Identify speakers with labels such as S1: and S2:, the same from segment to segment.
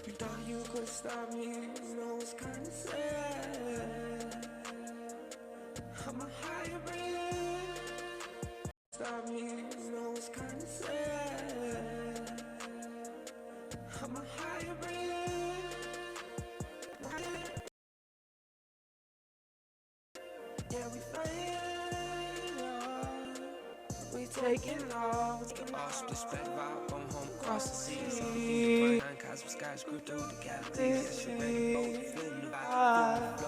S1: You thought you could stop me, you know it's kinda sad. I'm a hybrid. Stop me, you know it's kinda sad. I'm a hybrid. Yeah, we flying off. We taking off. Split spec vibe, I'm home across the sea. Cosmic skies grew through the galaxies.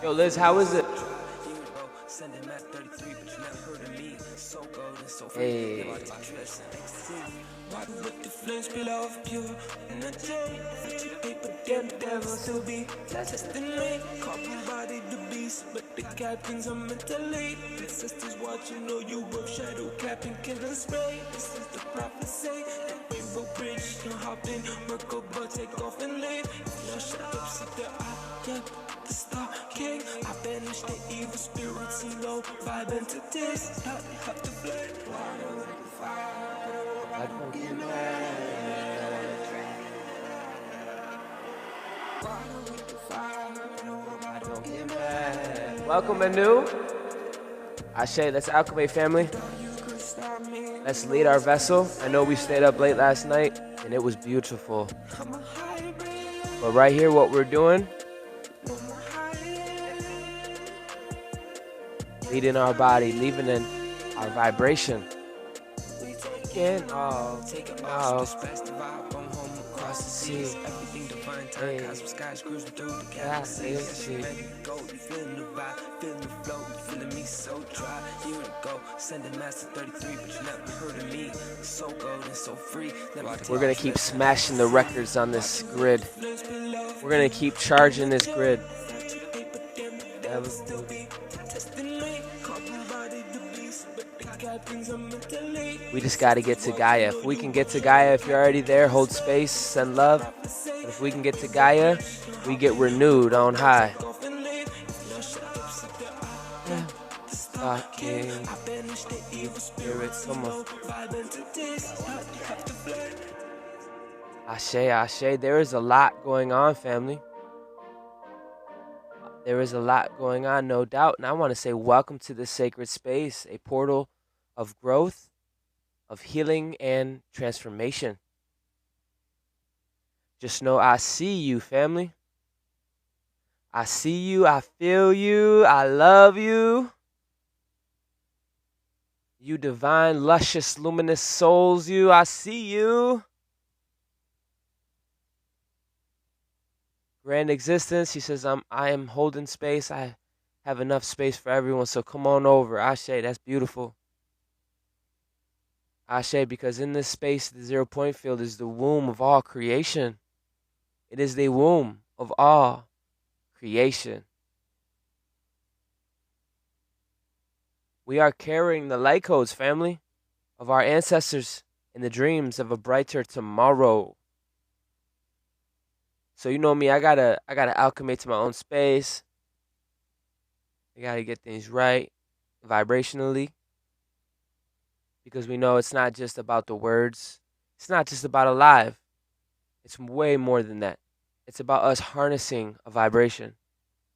S2: Yo, Liz, how is it?
S1: Sending Mac 33, but you never heard of me. So gold and so free.
S2: Hey.
S1: Why with the flames spill off pure energy? Paper damn devil still be testing me. Carbon body the beast, but the captains are mentally. The sisters watching, know you were shadow capping, killing spray. This is the prophecy. The rainbow bridge, you hop in, Merkaba, take off and leave. Now shut up, see that I am the star king. I banish the evil spirits and low vibe entities. Now they have to play. Water like a fire, but I don't get mad. Water with the fire, but I don't get mad.
S2: Welcome, Anu. Ashe, let's alchemy, family. Let's lead our vessel. I know we stayed up late last night, and it was beautiful. But right here, what we're doing, leading our body, leaving in our vibration. Taking off, taking off.
S1: Across the seas, everything divine time. Cosmic skies cruising through the galaxies. You ready to go? You feeling the vibe, feeling the flow, you feeling me so dry. Here we go, sending Master 33, but you never heard of me. So gold and so free.
S2: We're gonna keep smashing the records on this grid. We're gonna keep charging this grid. We just got to get to Gaia. If we can get to Gaia, if you're already there, hold space, send love. But if we can get to Gaia, we get renewed on high. Come on. Ashe, Ashe. There is a lot going on, family. There is a lot going on, no doubt. And I want to say welcome to this sacred space, a portal of growth, of healing, and transformation. Just know I see you, family. I see you, I feel you, I love you. You divine, luscious, luminous souls, you, I see you. Grand existence, he says, I am holding space. I have enough space for everyone, so come on over. Ashe, that's beautiful. Ashe, because in this space, the 0 point field is the womb of all creation. It is the womb of all creation. We are carrying the light codes, family, of our ancestors in the dreams of a brighter tomorrow. So you know me, I gotta alchemy to my own space. I gotta get things right vibrationally. Because we know it's not just about the words. It's not just about alive. It's way more than that. It's about us harnessing a vibration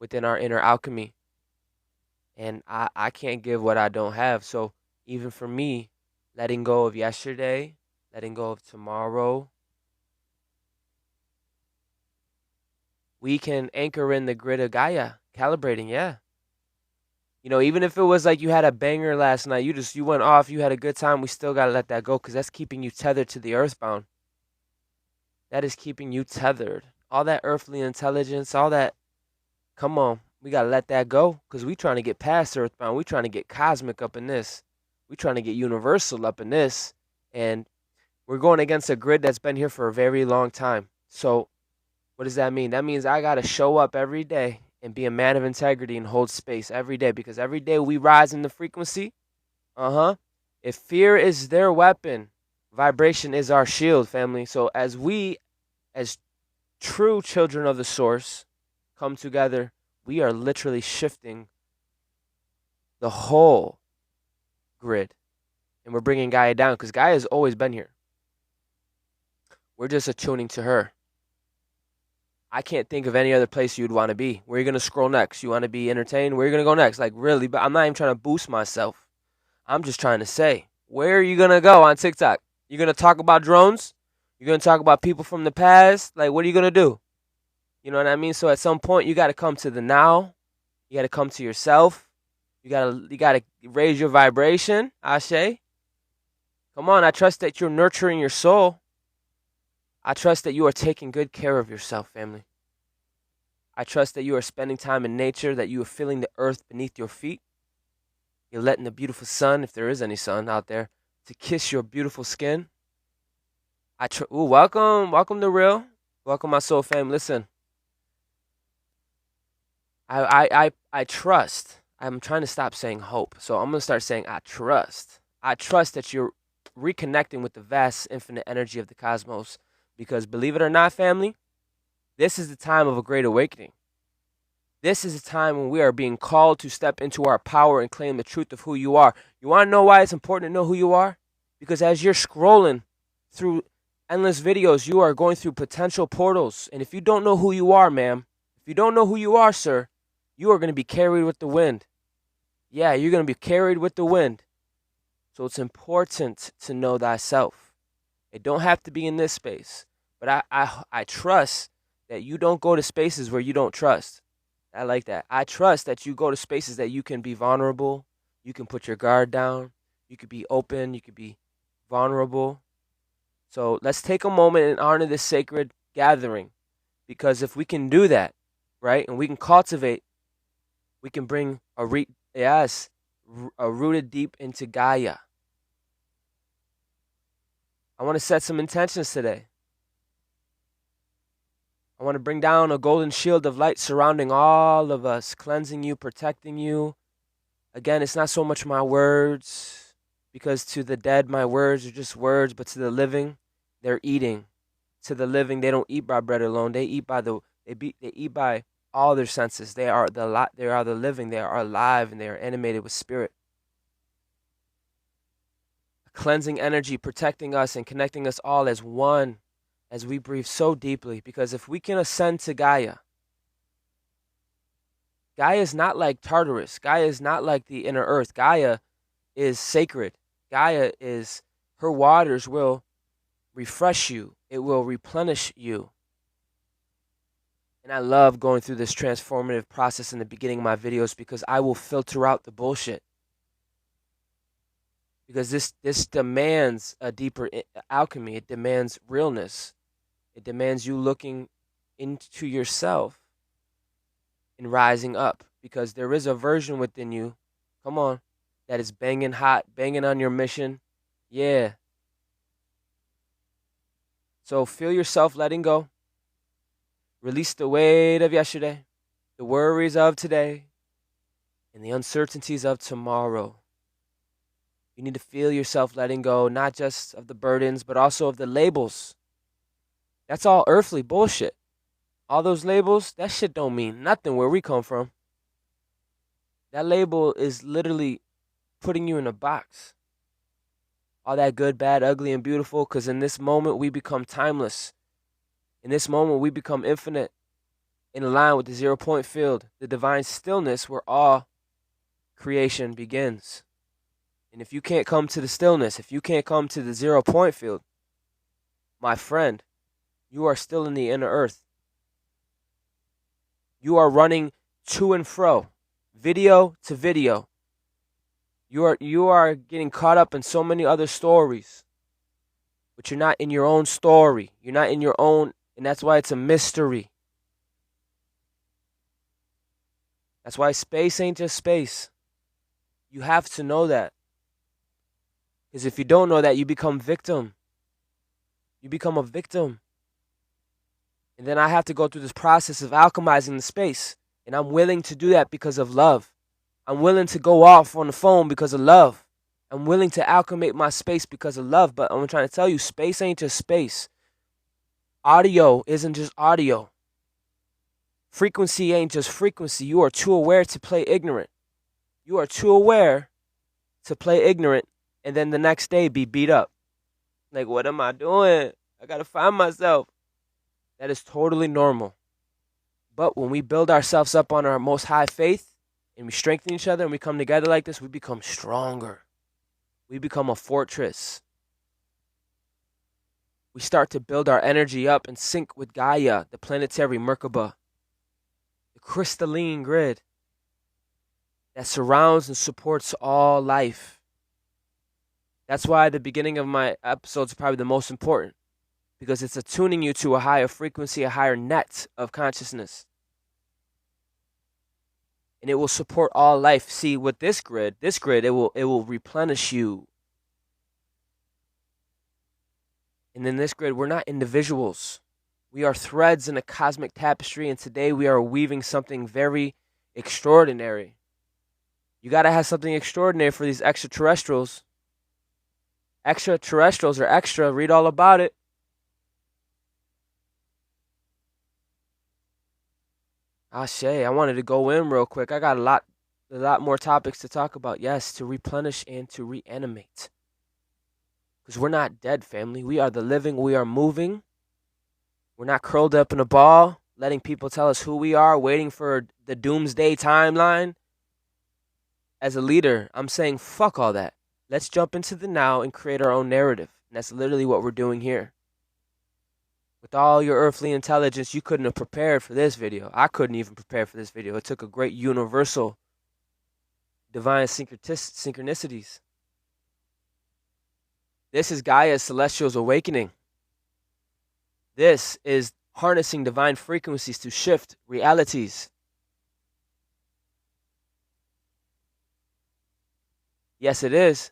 S2: within our inner alchemy. And I can't give what I don't have. So even for me, letting go of yesterday, letting go of tomorrow, we can anchor in the grid of Gaia, calibrating, yeah. You know, even if it was like you had a banger last night, you went off, you had a good time, we still got to let that go because that's keeping you tethered to the earthbound. That is keeping you tethered. All that earthly intelligence, all that, come on, we got to let that go because we trying to get past earthbound. We trying to get cosmic up in this. We trying to get universal up in this. And we're going against a grid that's been here for a very long time. So what does that mean? That means I got to show up every day and be a man of integrity and hold space every day because every day we rise in the frequency. If fear is their weapon, vibration is our shield, family. So as we, as true children of the source, come together, we are literally shifting the whole grid. And we're bringing Gaia down because Gaia has always been here. We're just attuning to her. I can't think of any other place you'd want to be. Where are you going to scroll next? You want to be entertained? Where are you going to go next? Like, really? But I'm not even trying to boost myself. I'm just trying to say, where are you going to go on TikTok? You're going to talk about drones? You're going to talk about people from the past? Like, what are you going to do? You know what I mean? So at some point, you got to come to the now. You got to come to yourself. You got to raise your vibration, Ashe. Come on, I trust that you're nurturing your soul. I trust that you are taking good care of yourself, family. I trust that you are spending time in nature, that you are feeling the earth beneath your feet. You're letting the beautiful sun, if there is any sun out there, to kiss your beautiful skin. Welcome to Real. Welcome, my soul fam. Listen, I trust. I'm trying to stop saying hope, so I'm gonna start saying I trust. I trust that you're reconnecting with the vast, infinite energy of the cosmos, because believe it or not, family, this is the time of a great awakening. This is a time when we are being called to step into our power and claim the truth of who you are. You want to know why it's important to know who you are? Because as you're scrolling through endless videos, you are going through potential portals. And if you don't know who you are, ma'am, if you don't know who you are, sir, you are going to be carried with the wind. Yeah, you're going to be carried with the wind. So it's important to know thyself. It don't have to be in this space. But I trust that you don't go to spaces where you don't trust. I like that. I trust that you go to spaces that you can be vulnerable. You can put your guard down. You could be open. You could be vulnerable. So let's take a moment and honor this sacred gathering. Because if we can do that, right, and we can cultivate, we can bring rooted deep into Gaia. I want to set some intentions today. I want to bring down a golden shield of light surrounding all of us, cleansing you, protecting you. Again, it's not so much my words, because to the dead, my words are just words, but to the living, they're eating. To the living, they don't eat by bread alone. They eat by they eat by all their senses. They are the living. They are alive, and they are animated with spirit. A cleansing energy, protecting us and connecting us all as one, as we breathe so deeply. Because if we can ascend to Gaia, Gaia is not like Tartarus. Gaia is not like the inner earth. Gaia is sacred. Gaia is, her waters will refresh you. It will replenish you. And I love going through this transformative process in the beginning of my videos, because I will filter out the bullshit. Because this demands a deeper alchemy. It demands realness. It demands you looking into yourself and rising up. Because there is a version within you, come on, that is banging hot, banging on your mission. Yeah. So feel yourself letting go. Release the weight of yesterday, the worries of today, and the uncertainties of tomorrow. You need to feel yourself letting go, not just of the burdens, but also of the labels. That's all earthly bullshit. All those labels, that shit don't mean nothing where we come from. That label is literally putting you in a box. All that good, bad, ugly, and beautiful, because in this moment we become timeless. In this moment we become infinite, in line with the 0 point field, the divine stillness where all creation begins. And if you can't come to the stillness, if you can't come to the 0 point field, my friend, you are still in the inner earth. You are running to and fro, video to video. You are getting caught up in so many other stories, but you're not in your own story. You're not in your own, and that's why it's a mystery. That's why space ain't just space. You have to know that. Because if you don't know that, you become victim. You become a victim. And then I have to go through this process of alchemizing the space. And I'm willing to do that because of love. I'm willing to go off on the phone because of love. I'm willing to alchemate my space because of love. But I'm trying to tell you, space ain't just space. Audio isn't just audio. Frequency ain't just frequency. You are too aware to play ignorant. You are too aware to play ignorant and then the next day be beat up. Like, what am I doing? I gotta find myself. That is totally normal. But when we build ourselves up on our most high faith and we strengthen each other and we come together like this, we become stronger. We become a fortress. We start to build our energy up and sync with Gaia, the planetary Merkaba, the crystalline grid that surrounds and supports all life. That's why the beginning of my episode is probably the most important, because it's attuning you to a higher frequency, a higher net of consciousness. And it will support all life. See, with this grid, it will replenish you. And in this grid, we're not individuals. We are threads in a cosmic tapestry, and today we are weaving something very extraordinary. You gotta have something extraordinary for these extraterrestrials. Extraterrestrials are extra. Read all about it. Ashe, I wanted to go in real quick. I got a lot more topics to talk about. Yes, to replenish and to reanimate. Because we're not dead, family. We are the living. We are moving. We're not curled up in a ball, letting people tell us who we are, waiting for the doomsday timeline. As a leader, I'm saying fuck all that. Let's jump into the now and create our own narrative. And that's literally what we're doing here. With all your earthly intelligence, you couldn't have prepared for this video. I couldn't even prepare for this video. It took a great universal divine synchronicities. This is Gaia's Celestial's awakening. This is harnessing divine frequencies to shift realities. Yes, it is.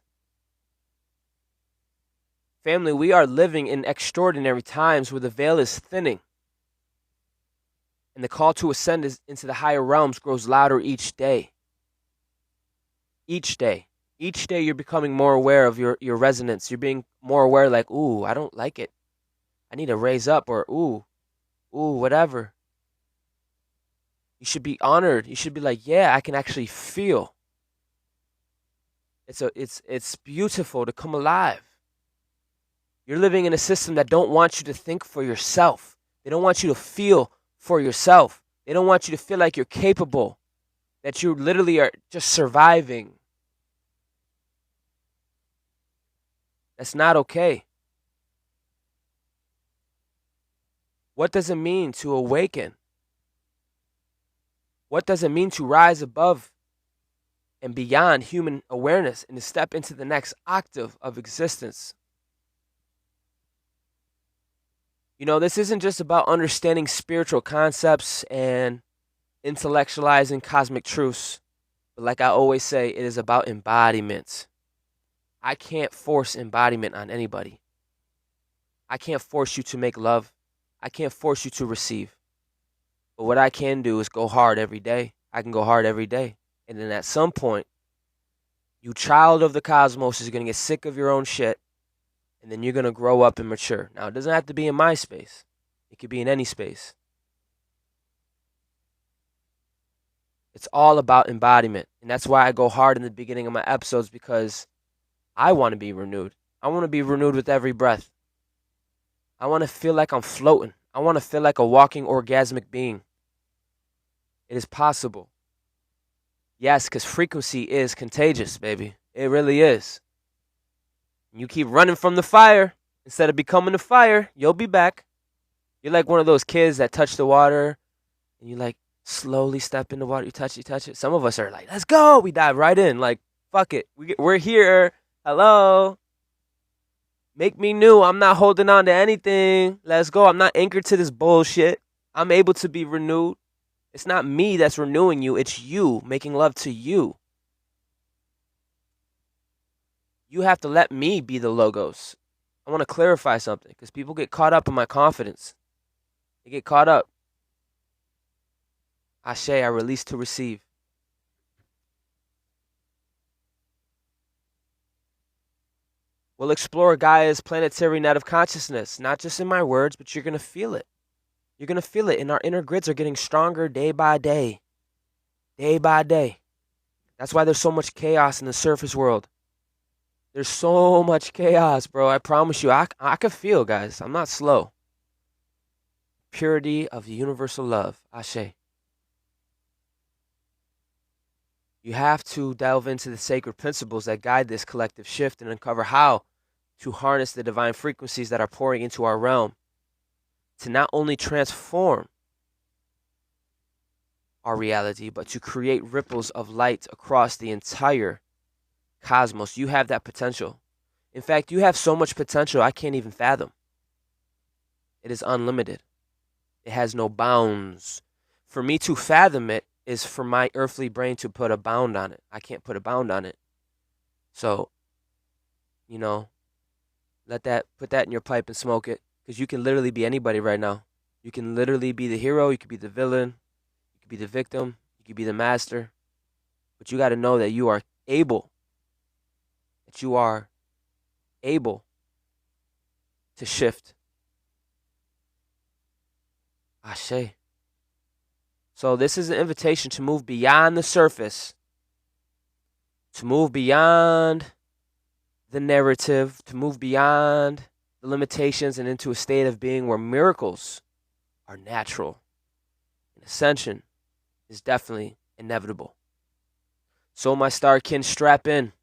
S2: Family, we are living in extraordinary times where the veil is thinning. And the call to ascend into the higher realms grows louder each day. Each day. Each day you're becoming more aware of your resonance. You're being more aware like, ooh, I don't like it. I need to raise up, or ooh, whatever. You should be honored. You should be like, yeah, I can actually feel. It's beautiful to come alive. You're living in a system that don't want you to think for yourself. They don't want you to feel for yourself. They don't want you to feel like you're capable, that you literally are just surviving. That's not okay. What does it mean to awaken? What does it mean to rise above and beyond human awareness and to step into the next octave of existence? You know, this isn't just about understanding spiritual concepts and intellectualizing cosmic truths, but like I always say, it is about embodiment. I can't force embodiment on anybody. I can't force you to make love. I can't force you to receive. But what I can do is go hard every day. I can go hard every day. And then at some point, you child of the cosmos is going to get sick of your own shit. And then you're going to grow up and mature. Now, it doesn't have to be in my space. It could be in any space. It's all about embodiment. And that's why I go hard in the beginning of my episodes, because I want to be renewed. I want to be renewed with every breath. I want to feel like I'm floating. I want to feel like a walking orgasmic being. It is possible. Yes, because frequency is contagious, baby. It really is. You keep running from the fire instead of becoming the fire, you'll be back. You're like one of those kids that touch the water and you like slowly step in the water. You touch it. Some of us are like, let's go. We dive right in. Like, fuck it. We're here. Hello. Make me new. I'm not holding on to anything. Let's go. I'm not anchored to this bullshit. I'm able to be renewed. It's not me that's renewing you. It's you making love to you. You have to let me be the logos. I want to clarify something because people get caught up in my confidence. They get caught up. Ashe, I release to receive. We'll explore Gaia's planetary net of consciousness, not just in my words, but you're going to feel it. You're going to feel it, and our inner grids are getting stronger day by day. Day by day. That's why there's so much chaos in the surface world. There's so much chaos, bro. I promise you, I can feel, guys. I'm not slow. Purity of universal love. Ashe. You have to delve into the sacred principles that guide this collective shift and uncover how to harness the divine frequencies that are pouring into our realm to not only transform our reality, but to create ripples of light across the entire cosmos. You have that potential. In fact, you have so much potential I can't even fathom. It is unlimited. It has no bounds. For me to fathom it is for my earthly brain to put a bound on it. I can't put a bound on it. So, you know, put that in your pipe and smoke it, because you can literally be anybody right now. You can literally be the hero, you could be the villain, you could be the victim, you could be the master. But you got to know that you are able to shift. Ashe. So this is an invitation to move beyond the surface, to move beyond the narrative, to move beyond the limitations and into a state of being where miracles are natural. And ascension is definitely inevitable. So my star kin, strap in,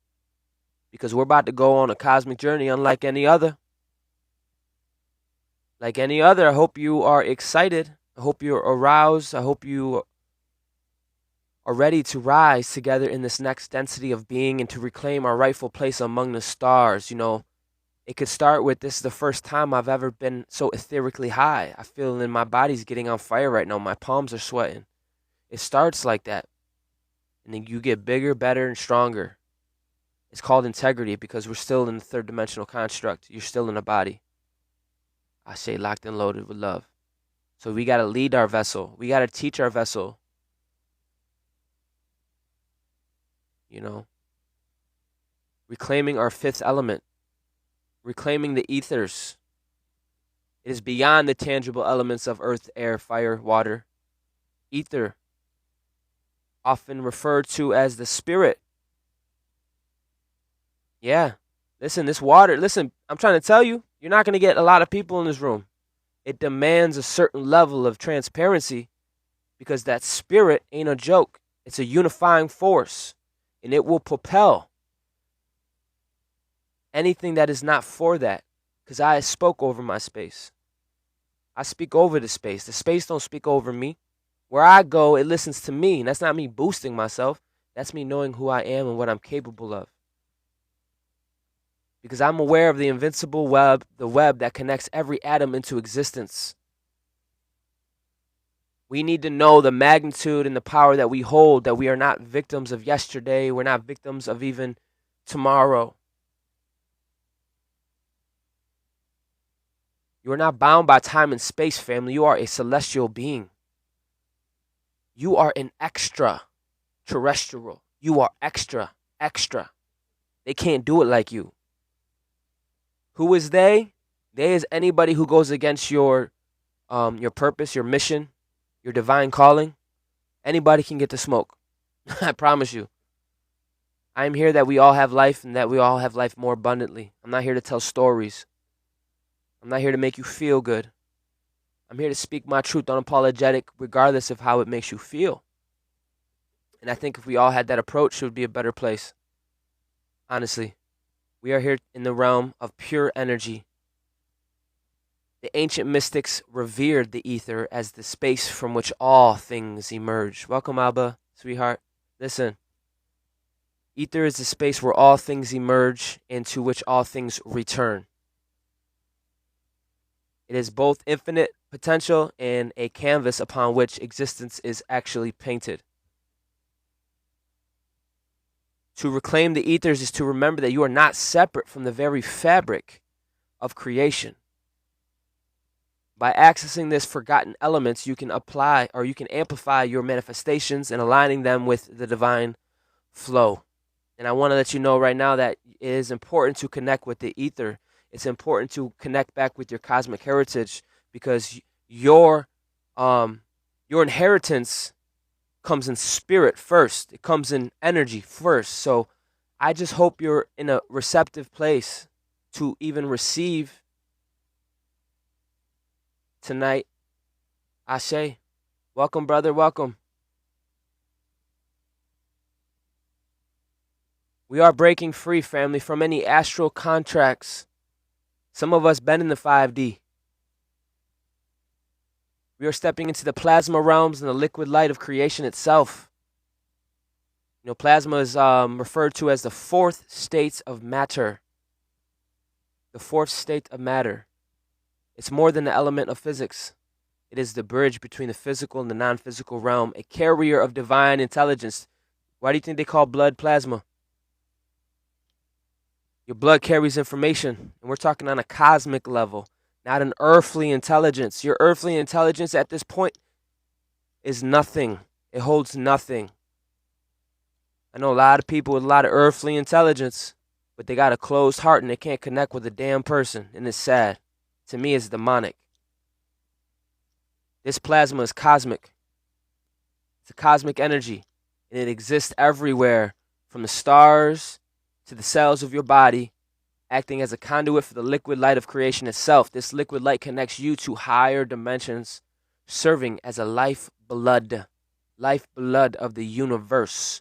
S2: because we're about to go on a cosmic journey unlike any other. Like any other, I hope you are excited. I hope you're aroused. I hope you are ready to rise together in this next density of being and to reclaim our rightful place among the stars. You know, it could start with, this is the first time I've ever been so etherically high. I feel in my body's getting on fire right now. My palms are sweating. It starts like that. And then you get bigger, better, and stronger. It's called integrity because we're still in the third dimensional construct. You're still in a body. I say locked and loaded with love. So we got to lead our vessel. We got to teach our vessel. You know, reclaiming our fifth element, reclaiming the ethers. It is beyond the tangible elements of earth, air, fire, water. Ether, often referred to as the spirit. Yeah, listen, this water, listen, I'm trying to tell you, you're not going to get a lot of people in this room. It demands a certain level of transparency because that spirit ain't a joke. It's a unifying force, and it will propel anything that is not for that, because I spoke over my space. I speak over the space. The space don't speak over me. Where I go, it listens to me, and that's not me boosting myself. That's me knowing who I am and what I'm capable of. Because I'm aware of the invincible web, the web that connects every atom into existence. We need to know the magnitude and the power that we hold, that we are not victims of yesterday. We're not victims of even tomorrow. You are not bound by time and space, family. You are a celestial being. You are an extraterrestrial. You are extra. They can't do it like you. Who is they? They is anybody who goes against your purpose, your mission, your divine calling. Anybody can get the smoke. I promise you. I am here that we all have life and that we all have life more abundantly. I'm not here to tell stories. I'm not here to make you feel good. I'm here to speak my truth unapologetic, regardless of how it makes you feel. And I think if we all had that approach, it would be a better place. Honestly. We are here in the realm of pure energy. The ancient mystics revered the ether as the space from which all things emerge. Welcome, Abba, sweetheart. Listen. Ether is the space where all things emerge and to which all things return. It is both infinite potential and a canvas upon which existence is actually painted. To reclaim the ethers is to remember that you are not separate from the very fabric of creation. By accessing this forgotten elements, you can apply or you can amplify your manifestations and aligning them with the divine flow. And I want to let you know right now that it is important to connect with the ether. It's important to connect back with your cosmic heritage because your inheritance comes in spirit first. It comes in energy first. So I just hope you're in a receptive place to even receive tonight. Ashe. Welcome, brother. Welcome. We are breaking free, family, from any astral contracts. Some of us been in the 5D. We are stepping into the plasma realms and the liquid light of creation itself. You know, plasma is referred to as the fourth state of matter. The fourth state of matter. It's more than the element of physics. It is the bridge between the physical and the non-physical realm, a carrier of divine intelligence. Why do you think they call blood plasma? Your blood carries information, and we're talking on a cosmic level, not an earthly intelligence. Your earthly intelligence at this point is nothing. It holds nothing. I know a lot of people with a lot of earthly intelligence, but they got a closed heart and they can't connect with a damn person, and it's sad. To me, it's demonic. This plasma is cosmic. It's a cosmic energy, and it exists everywhere, from the stars to the cells of your body, acting as a conduit for the liquid light of creation itself. This liquid light connects you to higher dimensions, serving as a lifeblood of the universe.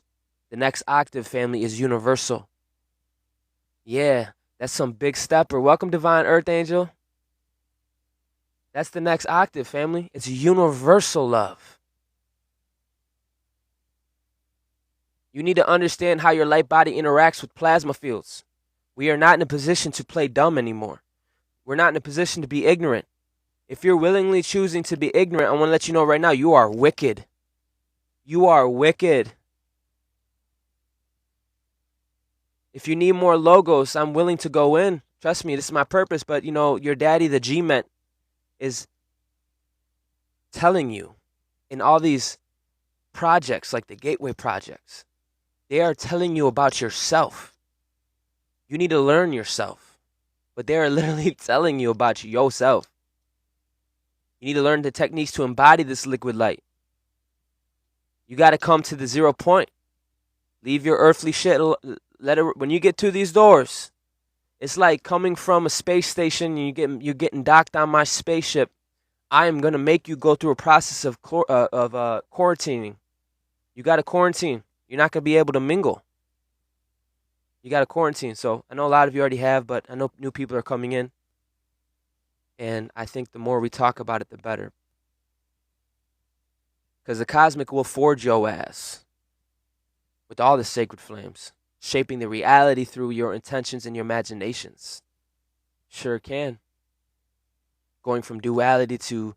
S2: The next octave, family, is universal. Yeah, that's some big stepper. Welcome, Divine Earth Angel. That's the next octave, family. It's universal love. You need to understand how your light body interacts with plasma fields. We are not in a position to play dumb anymore. We're not in a position to be ignorant. If you're willingly choosing to be ignorant, I want to let you know right now, you are wicked. You are wicked. If you need more logos, I'm willing to go in. Trust me, this is my purpose. But, you know, your daddy, the G-Ment, is telling you in all these projects, like the Gateway projects, they are telling you about yourself. You need to learn yourself. But they are literally telling you about yourself. You need to learn the techniques to embody this liquid light. You got to come to the 0 point. Leave your earthly shit. Let it. When you get to these doors, it's like coming from a space station and you're getting docked on my spaceship. I am going to make you go through a process of quarantining. You got to quarantine. You're not going to be able to mingle. You got to quarantine. So I know a lot of you already have, but I know new people are coming in. And I think the more we talk about it, the better. Because the cosmic will forge your ass with all the sacred flames, shaping the reality through your intentions and your imaginations. Sure can. Going from duality to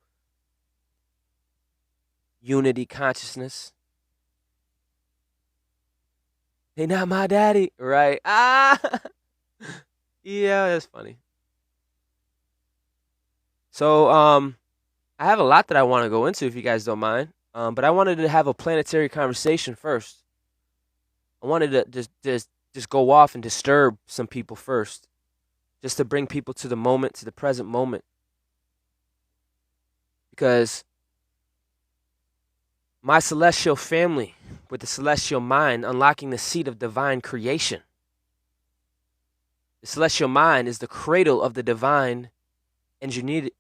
S2: unity consciousness. They not my daddy, right? Ah, yeah, that's funny. So, I have a lot that I want to go into if you guys don't mind. But I wanted to have a planetary conversation first. I wanted to just go off and disturb some people first, just to bring people to the moment, to the present moment, because my celestial family with the celestial mind unlocking the seat of divine creation. The celestial mind is the cradle of the divine ingenuity.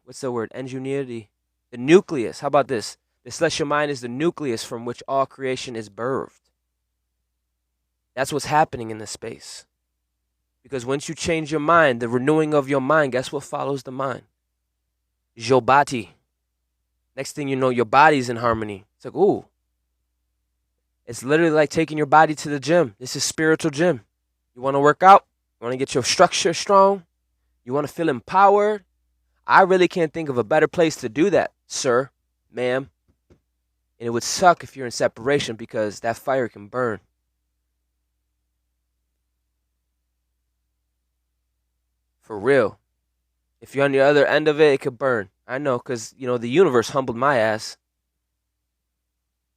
S2: What's the word? Ingenuity. The nucleus. How about this? The celestial mind is the nucleus from which all creation is birthed. That's what's happening in this space. Because once you change your mind, the renewing of your mind, guess what follows the mind? Jobati. Next thing you know, your body's in harmony. It's like, ooh. It's literally like taking your body to the gym. This is spiritual gym. You want to work out? You want to get your structure strong? You want to feel empowered? I really can't think of a better place to do that, sir, ma'am. And it would suck if you're in separation because that fire can burn. For real. If you're on the other end of it, it could burn. I know, because, you know, the universe humbled my ass.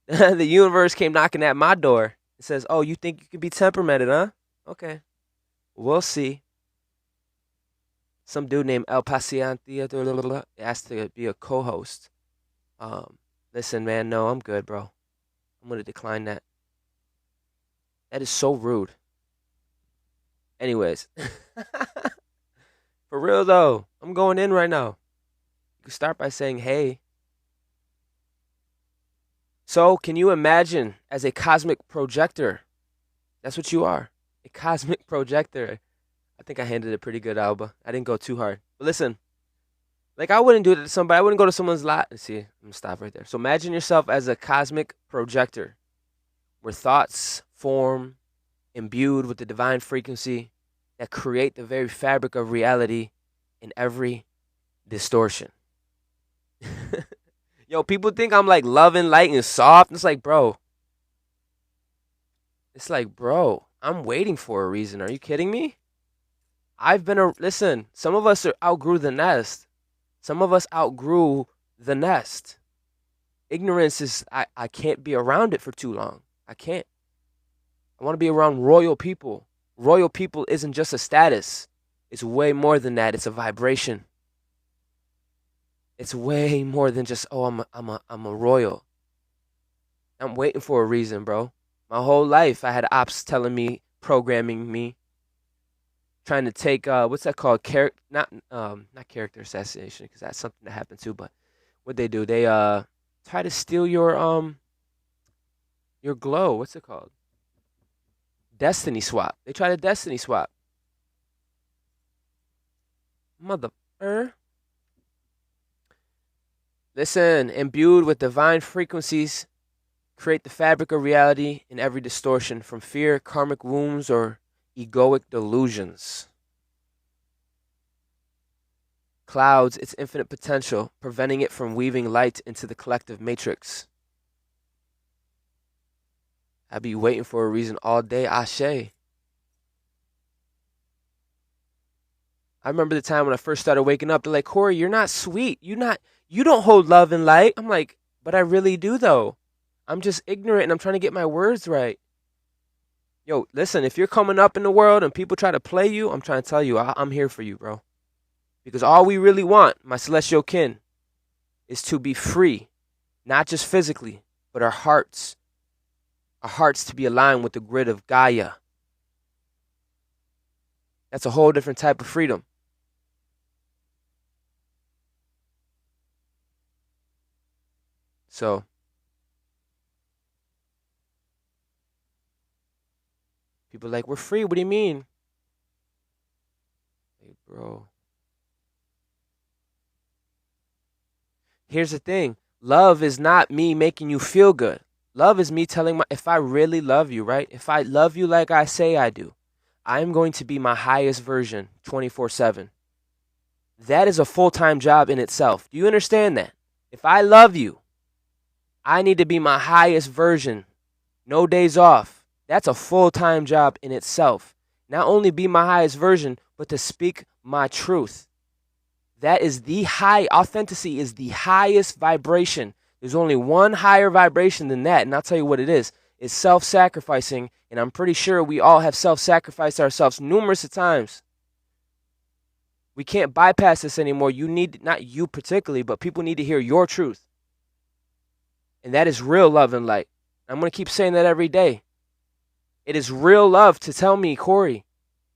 S2: The universe came knocking at my door. It says, oh, you think you can be temperamented, huh? Okay. We'll see. Some dude named El Paciente asked to be a co-host. Listen, man, no, I'm good, bro. I'm gonna decline that. That is so rude. Anyways, for real though, I'm going in right now. You can start by saying, hey. So, can you imagine as a cosmic projector? That's what you are. A cosmic projector. I think I handled it pretty good, Alba. I didn't go too hard. But listen, like I wouldn't do it to somebody. I wouldn't go to someone's lot. See, I'm gonna stop right there. So imagine yourself as a cosmic projector where thoughts form imbued with the divine frequency that create the very fabric of reality in every distortion. Yo, people think I'm like loving, light, and soft. It's like, bro, I'm waiting for a reason. Are you kidding me? Listen, some of us outgrew the nest. Some of us outgrew the nest. Ignorance is, I can't be around it for too long. I can't. I want to be around royal people. Royal people isn't just a status. It's way more than that. It's a vibration. It's way more than just, oh, I'm a royal. I'm waiting for a reason, bro. My whole life I had ops telling me, programming me, trying to take what's that called? Not character assassination, because that's something that happened too, but what they do, they try to steal your glow. What's it called? Destiny swap. They try to destiny swap. Mother. Listen, imbued with divine frequencies, create the fabric of reality in every distortion from fear, karmic wounds, or egoic delusions. Clouds its infinite potential, preventing it from weaving light into the collective matrix. I be waiting for a reason all day, Ashe. I remember the time when I first started waking up, they're like, Corey, you're not sweet. You don't hold love and light. I'm like, but I really do though. I'm just ignorant and I'm trying to get my words right. Yo, listen, if you're coming up in the world and people try to play you, I'm trying to tell you, I'm here for you, bro. Because all we really want, my celestial kin, is to be free, not just physically, but our hearts. Our hearts to be aligned with the grid of Gaia. That's a whole different type of freedom. So, people are like, we're free. What do you mean? Hey, bro. Here's the thing. Love is not me making you feel good. Love is me telling if I really love you, right? If I love you like I say I do, I'm going to be my highest version 24/7. That is a full-time job in itself. Do you understand that? If I love you, I need to be my highest version. No days off. That's a full-time job in itself. Not only be my highest version, but to speak my truth. That is the high, authenticity is the highest vibration. There's only one higher vibration than that, and I'll tell you what it is. It's self-sacrificing, and I'm pretty sure we all have self-sacrificed ourselves numerous of times. We can't bypass this anymore. You need, not you particularly, but people need to hear your truth. And that is real love and light. I'm going to keep saying that every day. It is real love to tell me, Corey,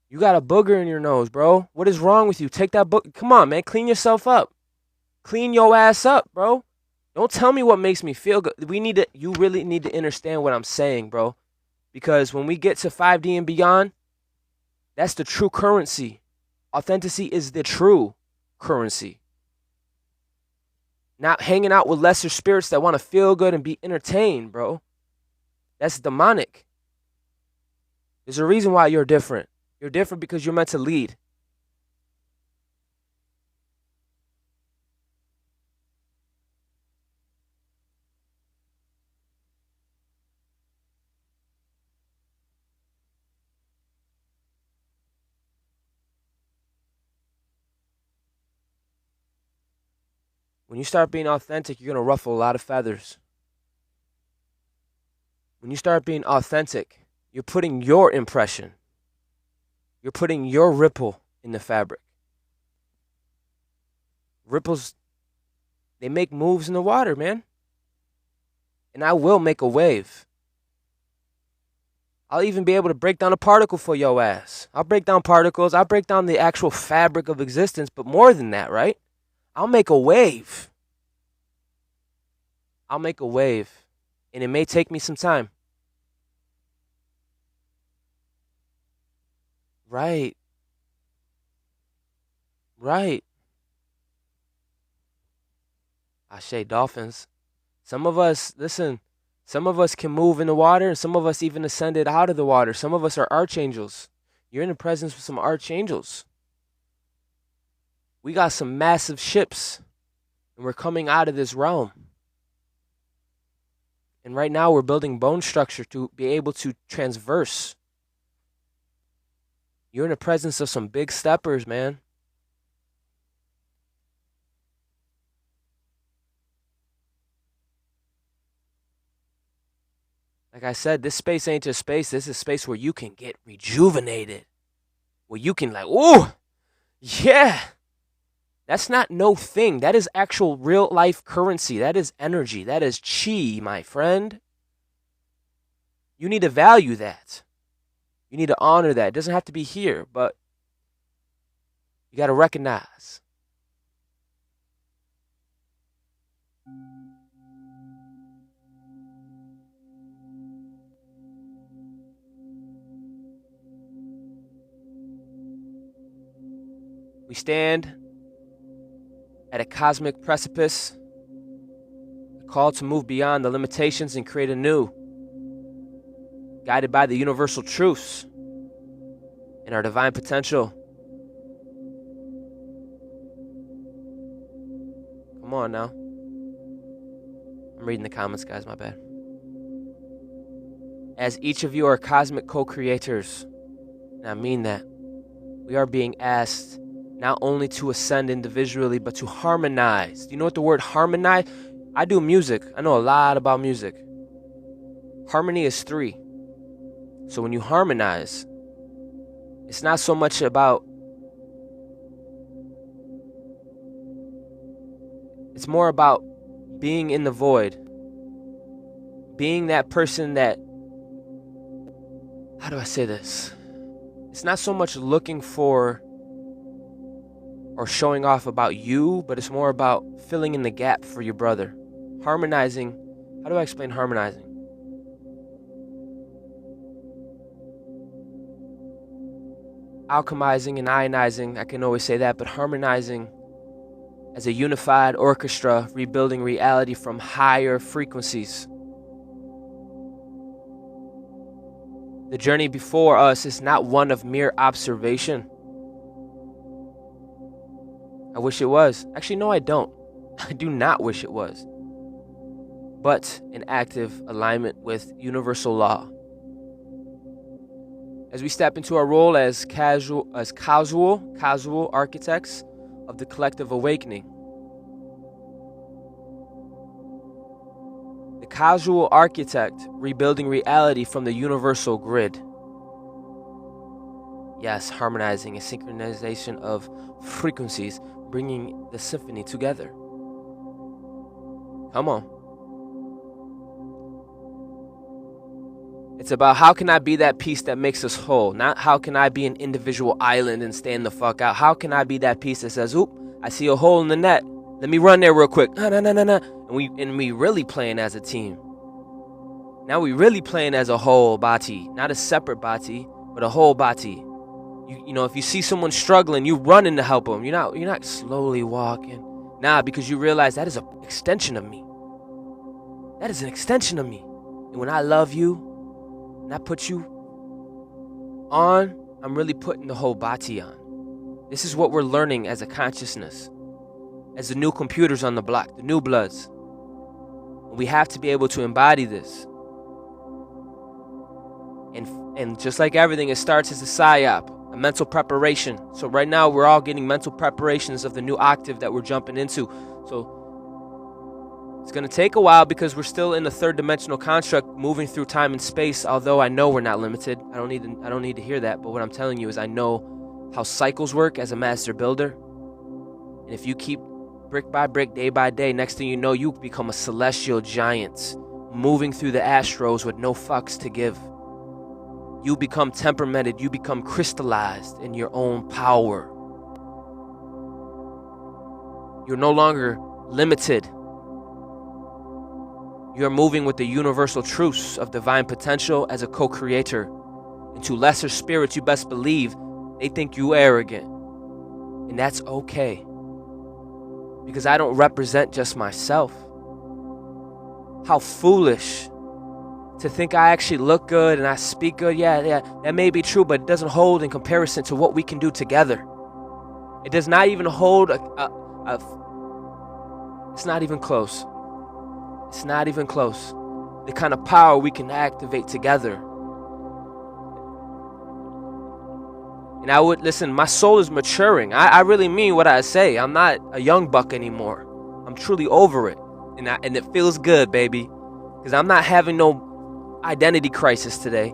S2: you got a booger in your nose, bro. What is wrong with you? Take that book. Come on, man. Clean yourself up. Clean your ass up, bro. Don't tell me what makes me feel good. You really need to understand what I'm saying, bro. Because when we get to 5D and beyond, that's the true currency. Authenticity is the true currency. Not hanging out with lesser spirits that want to feel good and be entertained, bro. That's demonic. There's a reason why you're different. You're different because you're meant to lead. When you start being authentic, you're going to ruffle a lot of feathers. When you start being authentic, you're putting your impression. You're putting your ripple in the fabric. Ripples, they make moves in the water, man. And I will make a wave. I'll even be able to break down a particle for your ass. I'll break down particles. I'll break down the actual fabric of existence. But more than that, right? I'll make a wave. I'll make a wave. And it may take me some time. Right. Right. Ashe, dolphins. Some of us, listen, some of us can move in the water, and some of us even ascended out of the water. Some of us are archangels. You're in the presence of some archangels. We got some massive ships, and we're coming out of this realm. And right now we're building bone structure to be able to transverse. You're in the presence of some big steppers, man. Like I said, this space ain't just space. This is a space where you can get rejuvenated. Where you can like, ooh, yeah. That's not no thing. That is actual real life currency. That is energy. That is chi, my friend. You need to value that. You need to honor that. It doesn't have to be here, but you got to recognize. We stand at a cosmic precipice, a call to move beyond the limitations and create anew, guided by the universal truths and our divine potential. Come on now. I'm reading the comments, guys, my bad. As each of you are cosmic co-creators, and I mean that, we are being asked not only to ascend individually, but to harmonize. Do you know what the word harmonize? I do music. I know a lot about music. Harmony is 3. So when you harmonize, it's not so much about... It's more about being in the void. Being that person that... How do I say this? It's not so much looking for or showing off about you, but it's more about filling in the gap for your brother. Harmonizing. How do I explain harmonizing? Alchemizing and ionizing, I can always say that, but harmonizing as a unified orchestra, rebuilding reality from higher frequencies. The journey before us is not one of mere observation. I wish it was. Actually, no, I don't. I do not wish it was. But an active alignment with universal law. As we step into our role as casual architects of the collective awakening. The casual architect rebuilding reality from the universal grid. Yes, harmonizing a synchronization of frequencies, bringing the symphony together. Come on. It's about how can I be that piece that makes us whole, not how can I be an individual island and stand the fuck out. How can I be that piece that says, oop, I see a hole in the net. Let me run there real quick. No. And we really playing as a team. Now we really playing as a whole body, not a separate body, but a whole body. You know, if you see someone struggling, you running to help them. You're not slowly walking. Nah, because you realize that is an extension of me. That is an extension of me. And when I love you, and I put you on, I'm really putting the whole body on. This is what we're learning as a consciousness. As the new computers on the block, the new bloods. We have to be able to embody this. And just like everything, it starts as a psyop. A mental preparation. So right now we're all getting mental preparations of the new octave that we're jumping into. So it's going to take a while because we're still in the third dimensional construct moving through time and space, although I know we're not limited. I don't need to hear that, but what I'm telling you is I know how cycles work as a master builder. And if you keep brick by brick, day by day, next thing you know, you become a celestial giant, moving through the astros with no fucks to give. You become temperamented, you become crystallized in your own power. You're no longer limited. You're moving with the universal truths of divine potential as a co-creator. And to lesser spirits, you best believe they think you arrogant. And that's okay. Because I don't represent just myself. How foolish to think I actually look good and I speak good. Yeah, that may be true, but it doesn't hold in comparison to what we can do together. It does not even hold it's not even close. It's not even close. The kind of power we can activate together. And I would, listen, my soul is maturing. I really mean what I say. I'm not a young buck anymore. I'm truly over it. And it feels good, baby. Because I'm not having no identity crisis today.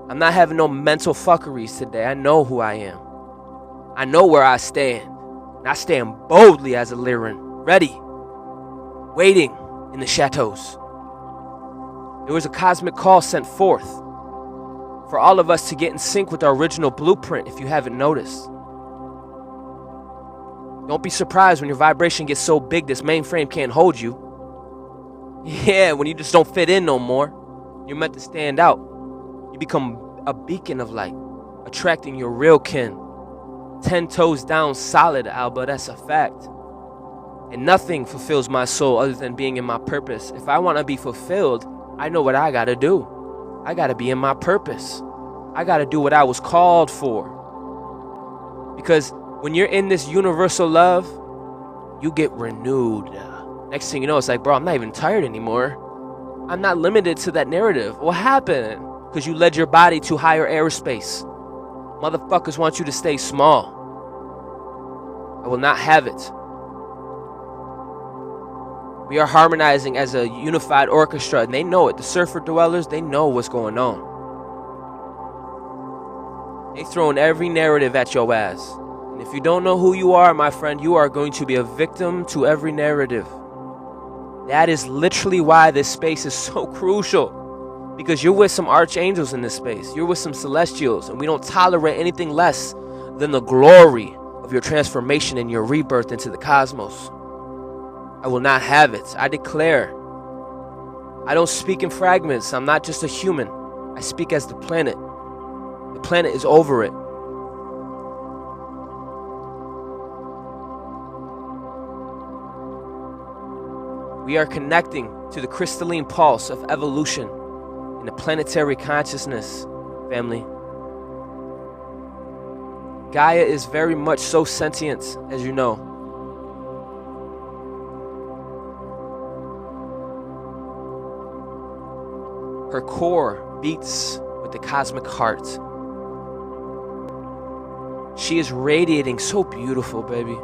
S2: I'm not having no mental fuckeries today. I know who I am. I know where I stand. And I stand boldly as a Lyran, ready, waiting in the chateaus. There was a cosmic call sent forth for all of us to get in sync with our original blueprint, if you haven't noticed. Don't be surprised when your vibration gets so big this mainframe can't hold you. Yeah, when you just don't fit in no more. You're meant to stand out. You become a beacon of light, attracting your real kin. 10 toes down solid, Alba, that's a fact. And nothing fulfills my soul other than being in my purpose. If I want to be fulfilled, I know what I gotta do. I gotta be in my purpose. I gotta do what I was called for. Because when you're in this universal love, you get renewed. Next thing you know, it's like, bro, I'm not even tired anymore. I'm not limited to that narrative. What happened? Because you led your body to higher aerospace. Motherfuckers want you to stay small. I will not have it. We are harmonizing as a unified orchestra, and they know it. The surfer dwellers, they know what's going on. They throwing every narrative at your ass. And if you don't know who you are, my friend, you are going to be a victim to every narrative. That is literally why this space is so crucial. Because you're with some archangels in this space. You're with some celestials, and we don't tolerate anything less than the glory of your transformation and your rebirth into the cosmos. I will not have it. I declare. I don't speak in fragments. I'm not just a human. I speak as the planet. The planet is over it. We are connecting to the crystalline pulse of evolution in the planetary consciousness, family. Gaia is very much so sentient, as you know. Her core beats with the cosmic heart. She is radiating so beautiful, baby.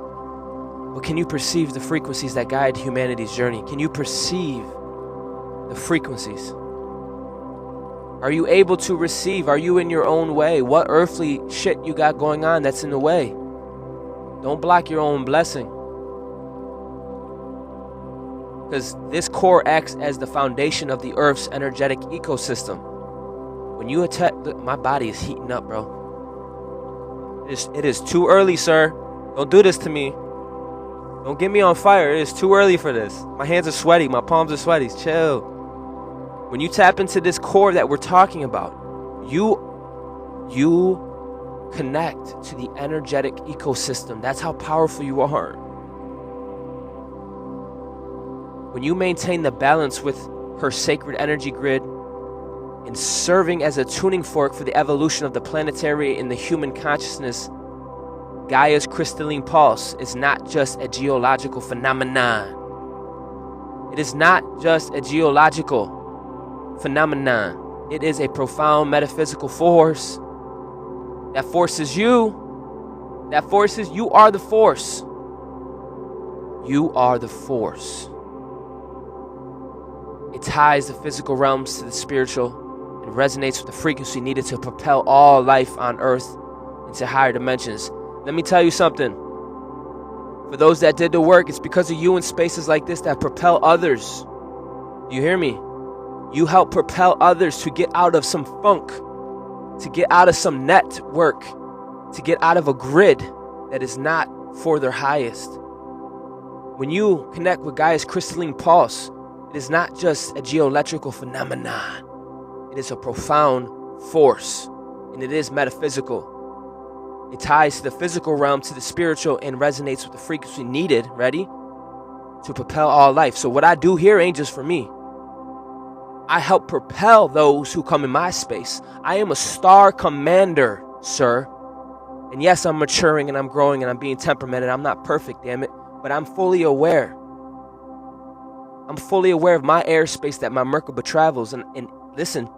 S2: But can you perceive the frequencies that guide humanity's journey? Can you perceive the frequencies? Are you able to receive? Are you in your own way? What earthly shit you got going on that's in the way? Don't block your own blessing. Because this core acts as the foundation of the Earth's energetic ecosystem. When you attack, look, my body is heating up, bro. It is too early, sir. Don't do this to me. Don't get me on fire. It is too early for this. My hands are sweaty. My palms are sweaty. Chill. When you tap into this core that we're talking about, you connect to the energetic ecosystem. That's how powerful you are. When you maintain the balance with her sacred energy grid and serving as a tuning fork for the evolution of the planetary and the human consciousness, Gaia's crystalline pulse is not just a geological phenomenon. It is not just a geological phenomenon. It is a profound metaphysical force that forces you. That forces you are the force. You are the force. It ties the physical realms to the spiritual and resonates with the frequency needed to propel all life on Earth into higher dimensions. Let me tell you something. For those that did the work, it's because of you in spaces like this that propel others. You hear me? You help propel others to get out of some funk, to get out of some network, to get out of a grid that is not for their highest. When you connect with Gaia's crystalline pulse, it is not just a geoelectrical phenomenon. It is a profound force, and it is metaphysical. It ties to the physical realm, to the spiritual, and resonates with the frequency needed, ready, to propel all life. So what I do here ain't just for me. I help propel those who come in my space. I am a star commander, sir. And yes, I'm maturing and I'm growing and I'm being temperamented. I'm not perfect, damn it. But I'm fully aware. I'm fully aware of my airspace that my Merkaba travels. And listen,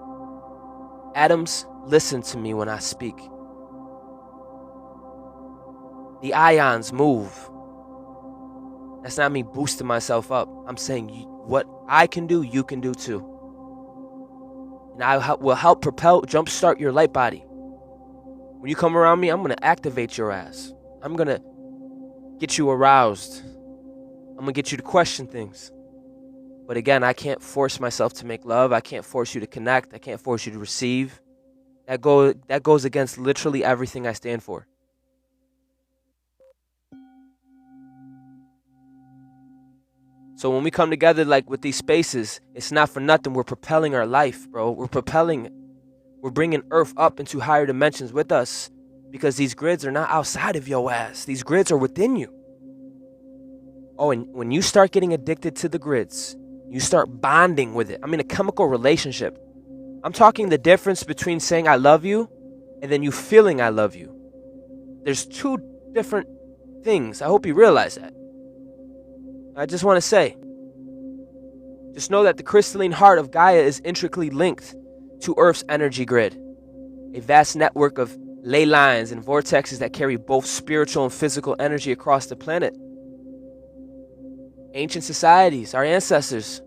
S2: atoms, listen to me when I speak. The ions move. That's not me boosting myself up. I'm saying what I can do, you can do too. And I will help propel, jumpstart your light body. When you come around me, I'm going to activate your ass. I'm going to get you aroused. I'm going to get you to question things. But again, I can't force myself to make love. I can't force you to connect. I can't force you to receive. That goes against literally everything I stand for. So when we come together like with these spaces, it's not for nothing. We're propelling our life, bro. We're propelling it. We're bringing Earth up into higher dimensions with us, because these grids are not outside of your ass. These grids are within you. Oh, and when you start getting addicted to the grids, you start bonding with it. I mean, a chemical relationship. I'm talking the difference between saying I love you and then you feeling I love you. There's two different things. I hope you realize that. I just want to say, just know that the crystalline heart of Gaia is intricately linked to Earth's energy grid, a vast network of ley lines and vortexes that carry both spiritual and physical energy across the planet. Ancient societies, our ancestors,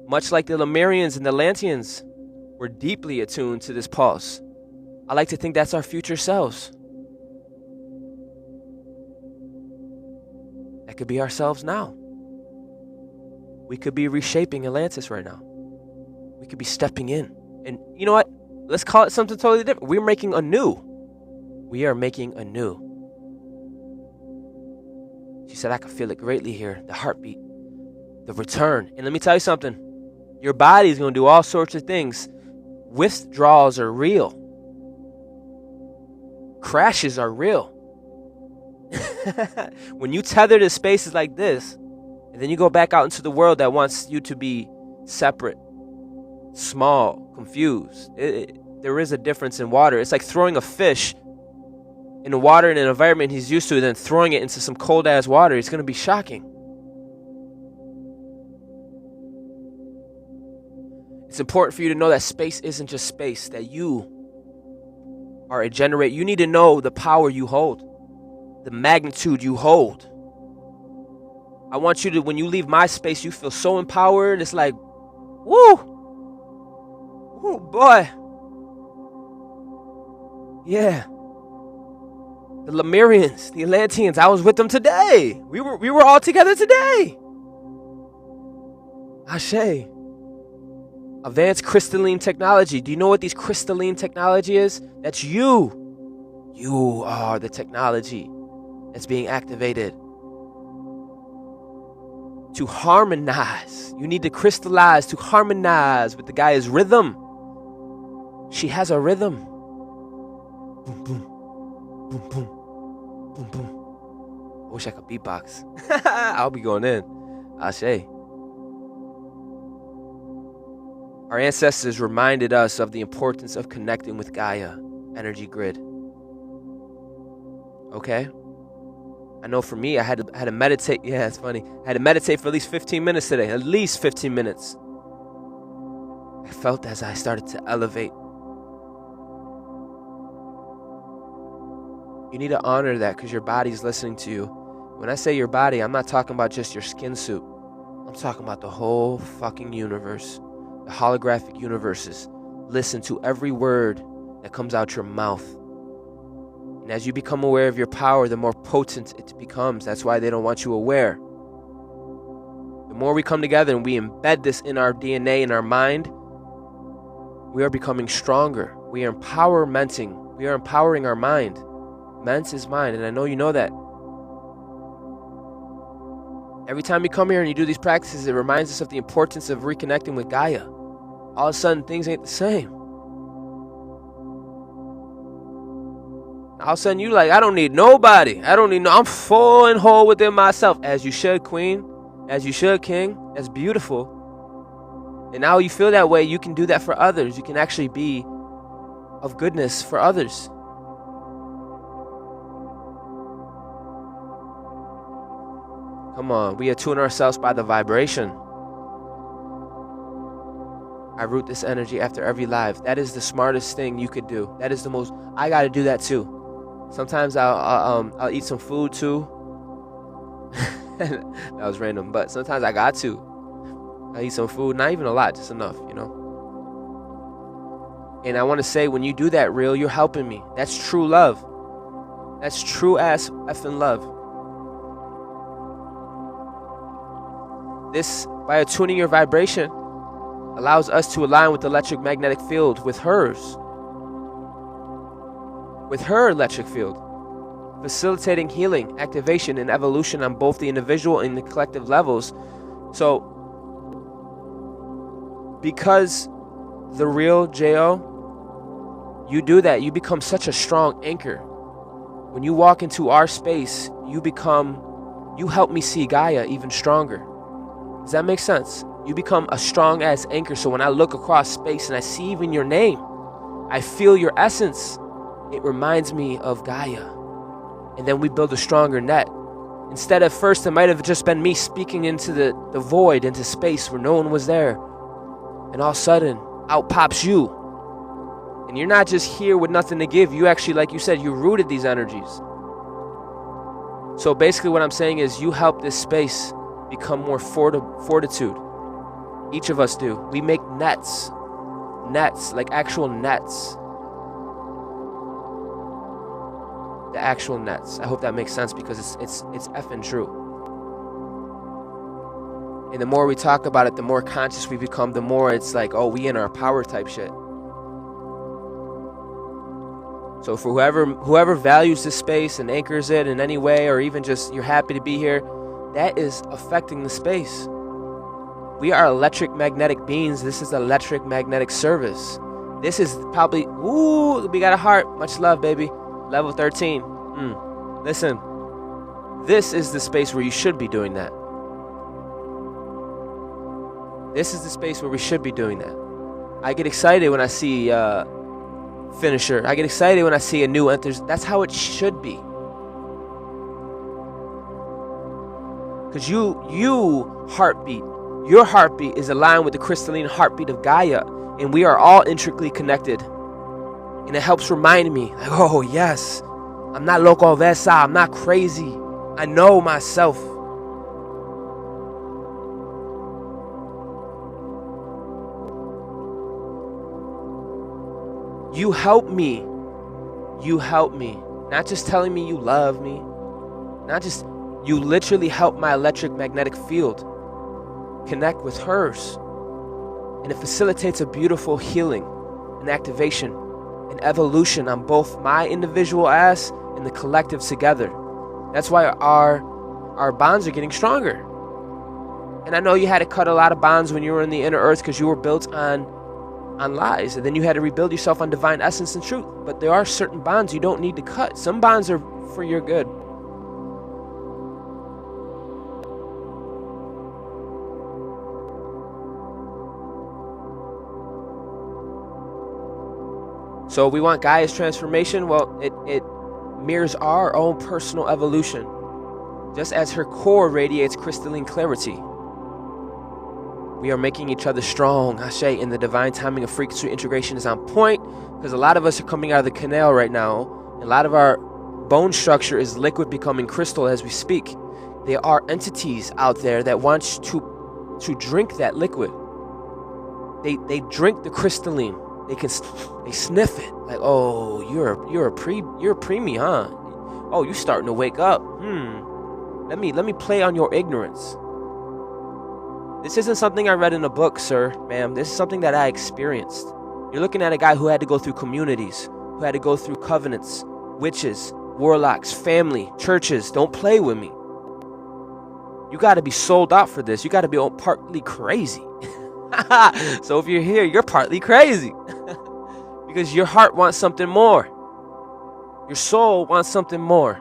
S2: much like the Lemurians and the Atlanteans, were deeply attuned to this pulse. I like to think that's our future selves. That could be ourselves now. We could be reshaping Atlantis right now. We could be stepping in. And you know what? Let's call it something totally different. We're making anew. We are making anew. She said, I can feel it greatly here. The heartbeat. The return. And let me tell you something. Your body's going to do all sorts of things. Withdrawals are real. Crashes are real. When you tether to spaces like this, and then you go back out into the world that wants you to be separate, small, confused. There is a difference in water. It's like throwing a fish in the water in an environment he's used to, and then throwing it into some cold ass water. It's going to be shocking. It's important for you to know that space isn't just space, that you are a generator. You need to know the power you hold, the magnitude you hold. I want you to, when you leave my space, you feel so empowered. It's like, woo! Woo, boy. Yeah. The Lemurians, the Atlanteans, I was with them today. We were all together today. Ashe. Advanced crystalline technology. Do you know what these crystalline technology is? That's you. You are the technology that's being activated. To harmonize. You need to crystallize to harmonize with the Gaia's rhythm. She has a rhythm. Boom, boom. Boom, boom. Boom, boom. I wish I could beatbox. I'll be going in. Ashe. Our ancestors reminded us of the importance of connecting with Gaia, energy grid. Okay? I know for me, I had to meditate. Yeah, it's funny. I had to meditate for at least 15 minutes today. At least 15 minutes. I felt as I started to elevate. You need to honor that because your body's listening to you. When I say your body, I'm not talking about just your skin suit. I'm talking about the whole fucking universe. The holographic universes. Listen to every word that comes out your mouth. And as you become aware of your power, the more potent it becomes. That's why they don't want you aware. The more we come together and we embed this in our DNA, in our mind, we are becoming stronger. We are empowermenting. We are empowering our mind. Mens is mind, and I know you know that. Every time you come here and you do these practices, it reminds us of the importance of reconnecting with Gaia. All of a sudden, things ain't the same. All of a sudden, you like, I don't need nobody. I'm full and whole within myself. As you should, queen. As you should, king. That's beautiful. And now you feel that way, you can do that for others. You can actually be of goodness for others. Come on, we attune ourselves by the vibration. I root this energy after every life. That is the smartest thing you could do. That is the most. I got to do that too. Sometimes I'll eat some food too. That was random, but sometimes I got to. I eat some food, not even a lot, just enough, you know. And I want to say, when you do that, real, you're helping me. That's true love. That's true ass effing love. This, by attuning your vibration, allows us to align with the electromagnetic field, with hers. With her electric field. Facilitating healing, activation, and evolution on both the individual and the collective levels. So, because the real J.O., you do that, you become such a strong anchor. When you walk into our space, you help me see Gaia even stronger. Does that make sense? You become a strong ass anchor, so when I look across space and I see even your name, I feel your essence. It reminds me of Gaia. And then we build a stronger net. Instead, at first, it might have just been me speaking into the void, into space where no one was there. And all of a sudden, out pops you. And you're not just here with nothing to give. You actually, like you said, you rooted these energies. So basically what I'm saying is, you help this space become more fortitude. Each of us do. We make nets, like actual nets. The actual nets. I hope that makes sense, because it's effing true. And the more we talk about it, the more conscious we become, the more it's like, oh, we in our power type shit. So for whoever values this space and anchors it in any way, or even just you're happy to be here, that is affecting the space. We are electric magnetic beings. This is electric magnetic service. This is probably, ooh, we got a heart. Much love, baby. Level 13. Listen, this is the space where you should be doing that. This is the space where we should be doing that. I get excited when I see finisher. I get excited when I see a new enters. That's how it should be. Because you heartbeat. Your heartbeat is aligned with the crystalline heartbeat of Gaia. And we are all intricately connected. And it helps remind me, like, oh yes, I'm not loco versa, I'm not crazy. I know myself. You help me. You help me. Not just telling me you love me. Not just, you literally help my electric magnetic field connect with hers. And it facilitates a beautiful healing and activation and evolution on both my individual ass and the collective together. That's why our bonds are getting stronger. And I know you had to cut a lot of bonds when you were in the inner earth, because you were built on lies, and then you had to rebuild yourself on divine essence and truth. But there are certain bonds you don't need to cut. Some bonds are for your good. So we want Gaia's transformation. Well, it mirrors our own personal evolution, just as her core radiates crystalline clarity. We are making each other strong, Ashe, and the divine timing of frequency integration is on point, because a lot of us are coming out of the canal right now. A lot of our bone structure is liquid becoming crystal as we speak. There are entities out there that want to drink that liquid. They drink the crystalline. They sniff it, like, oh, you're a preemie, huh? Oh, you starting to wake up. Let me play on your ignorance. This isn't something I read in a book, sir, ma'am. This is something that I experienced. You're looking at a guy who had to go through communities, who had to go through covenants, witches, warlocks, family, churches. Don't play with me. You got to be sold out for this. You got to be partly crazy. So if you're here, you're partly crazy. Because your heart wants something more. Your soul wants something more.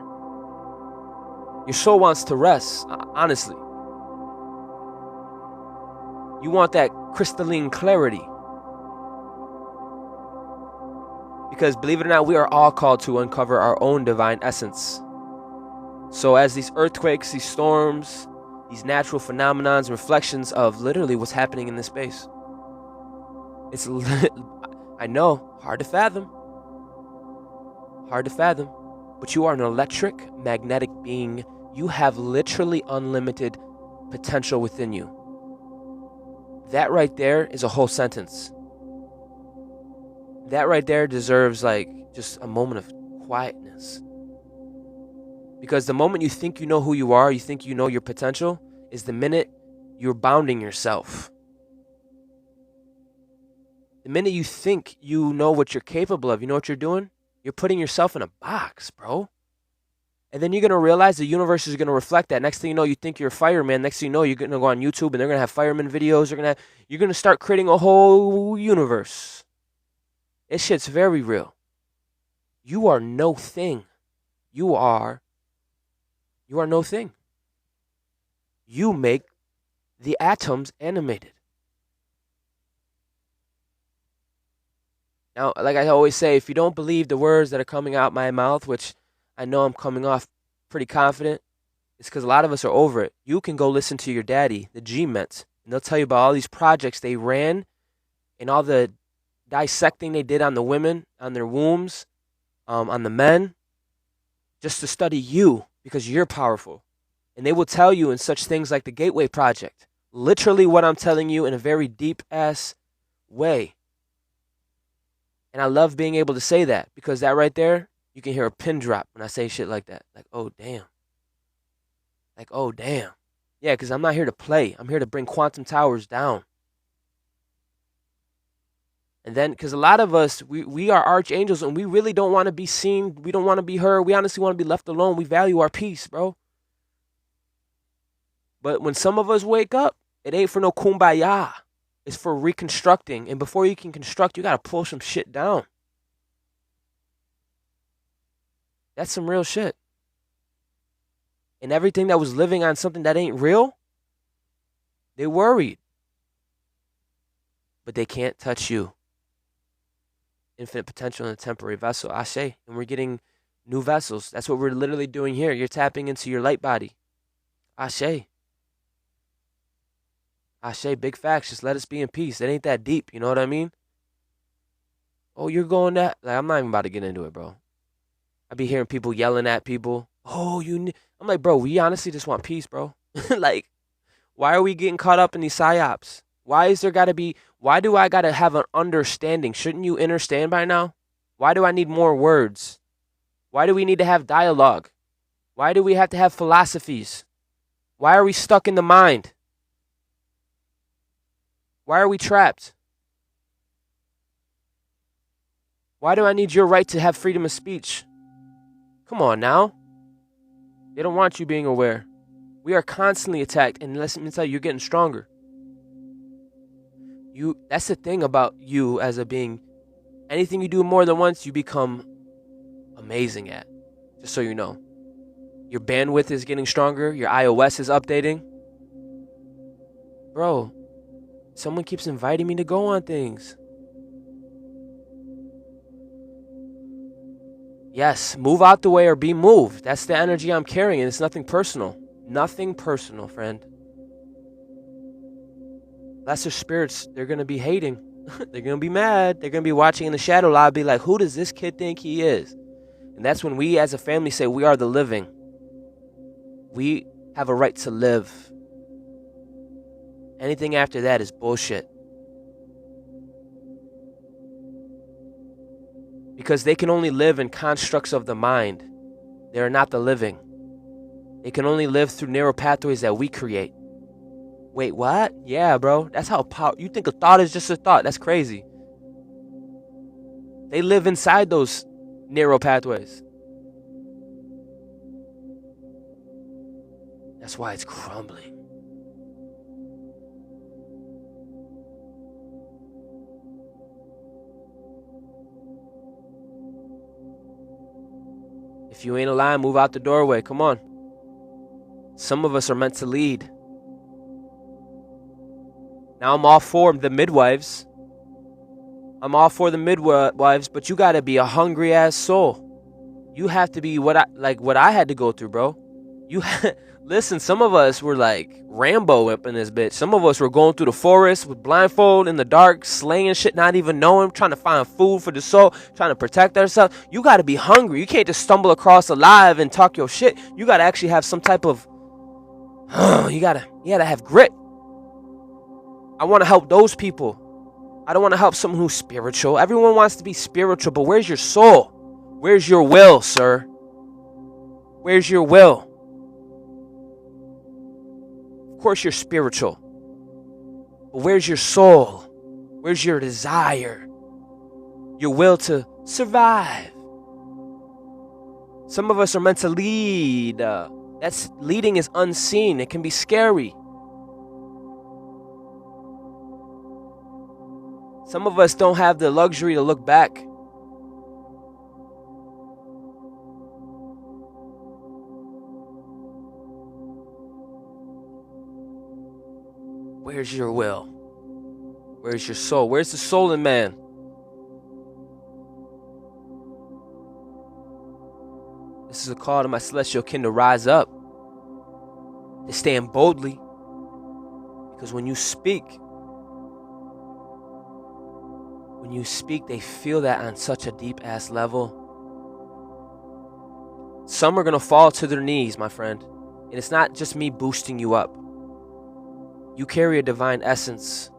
S2: Your soul wants to rest, honestly. You want that crystalline clarity. Because believe it or not, we are all called to uncover our own divine essence. So as these earthquakes, these storms, these natural phenomenons, reflections of literally what's happening in this space. It's, I know, hard to fathom. Hard to fathom. But you are an electric, magnetic being. You have literally unlimited potential within you. That right there is a whole sentence. That right there deserves like just a moment of quietness. Because the moment you think you know who you are, you think you know your potential, is the minute you're bounding yourself. The minute you think you know what you're capable of, you know what you're doing? You're putting yourself in a box, bro. And then you're going to realize the universe is going to reflect that. Next thing you know, you think you're a fireman. Next thing you know, you're going to go on YouTube and they're going to have fireman videos. You're going to start creating a whole universe. This shit's very real. You are no thing. You are no thing. You make the atoms animated. Now, like I always say, if you don't believe the words that are coming out my mouth, which I know I'm coming off pretty confident, it's because a lot of us are over it. You can go listen to your daddy, the G-Mets, and they'll tell you about all these projects they ran and all the dissecting they did on the women, on their wombs, on the men, just to study you because you're powerful. And they will tell you in such things like the Gateway Project, literally what I'm telling you in a very deep-ass way. And I love being able to say that because that right there, you can hear a pin drop when I say shit like that. Like, oh, damn. Like, oh, damn. Yeah, because I'm not here to play. I'm here to bring quantum towers down. And then, because a lot of us, we are archangels and we really don't want to be seen. We don't want to be heard. We honestly want to be left alone. We value our peace, bro. But when some of us wake up, it ain't for no kumbaya. It's for reconstructing. And before you can construct, you got to pull some shit down. That's some real shit. And everything that was living on something that ain't real, they worried. But they can't touch you. Infinite potential in a temporary vessel. Ashe. And we're getting new vessels. That's what we're literally doing here. You're tapping into your light body. Ashe. Ashe, big facts. Just let us be in peace. It ain't that deep. You know what I mean? Oh, you're going that? Like, I'm not even about to get into it, bro. I be hearing people yelling at people. Oh, I'm like, bro, we honestly just want peace, bro. Like, why are we getting caught up in these psyops? Why do I gotta have an understanding? Shouldn't you understand by now? Why do I need more words? Why do we need to have dialogue? Why do we have to have philosophies? Why are we stuck in the mind? Why are we trapped? Why do I need your right to have freedom of speech? Come on now. They don't want you being aware. We are constantly attacked, and let me tell you, you're getting stronger. That's the thing about you as a being. Anything you do more than once, you become amazing at. Just so you know. Your bandwidth is getting stronger. Your iOS is updating. Bro, someone keeps inviting me to go on things. Yes, move out the way or be moved. That's the energy I'm carrying, and it's nothing personal. Nothing personal, friend. Lesser spirits, they're going to be hating. They're going to be mad. They're going to be watching in the shadow lobby like, who does this kid think he is? And that's when we as a family say we are the living. We have a right to live. Anything after that is bullshit. Because they can only live in constructs of the mind. They are not the living. They can only live through narrow pathways that we create. Wait, what? Yeah, bro. That's how power. You think a thought is just a thought? That's crazy. They live inside those narrow pathways. That's why it's crumbling. If you ain't aligned, move out the doorway. Come on. Some of us are meant to lead. Now I'm all for the midwives. But you gotta be a hungry ass soul. You have to be what I had to go through, bro. Listen, some of us were like Rambo up in this bitch. Some of us were going through the forest with blindfold in the dark, slaying shit, not even knowing, trying to find food for the soul, trying to protect ourselves. You gotta be hungry. You can't just stumble across alive and talk your shit. You gotta actually have some type of you gotta have grit. I want to help those people. I don't want to help someone who's spiritual. Everyone wants to be spiritual, but where's your soul? Where's your will, sir? Where's your will? Of course you're spiritual, but where's your soul? Where's your desire? Your will to survive? Some of us are meant to lead. That's leading is unseen. It can be scary. Some of us don't have the luxury to look back. Where's your will? Where's your soul? Where's the soul in man? This is a call to my celestial kin to rise up, to stand boldly. Because when you speak, they feel that on such a deep-ass level. Some are going to fall to their knees, my friend. And it's not just me boosting you up. You carry a divine essence.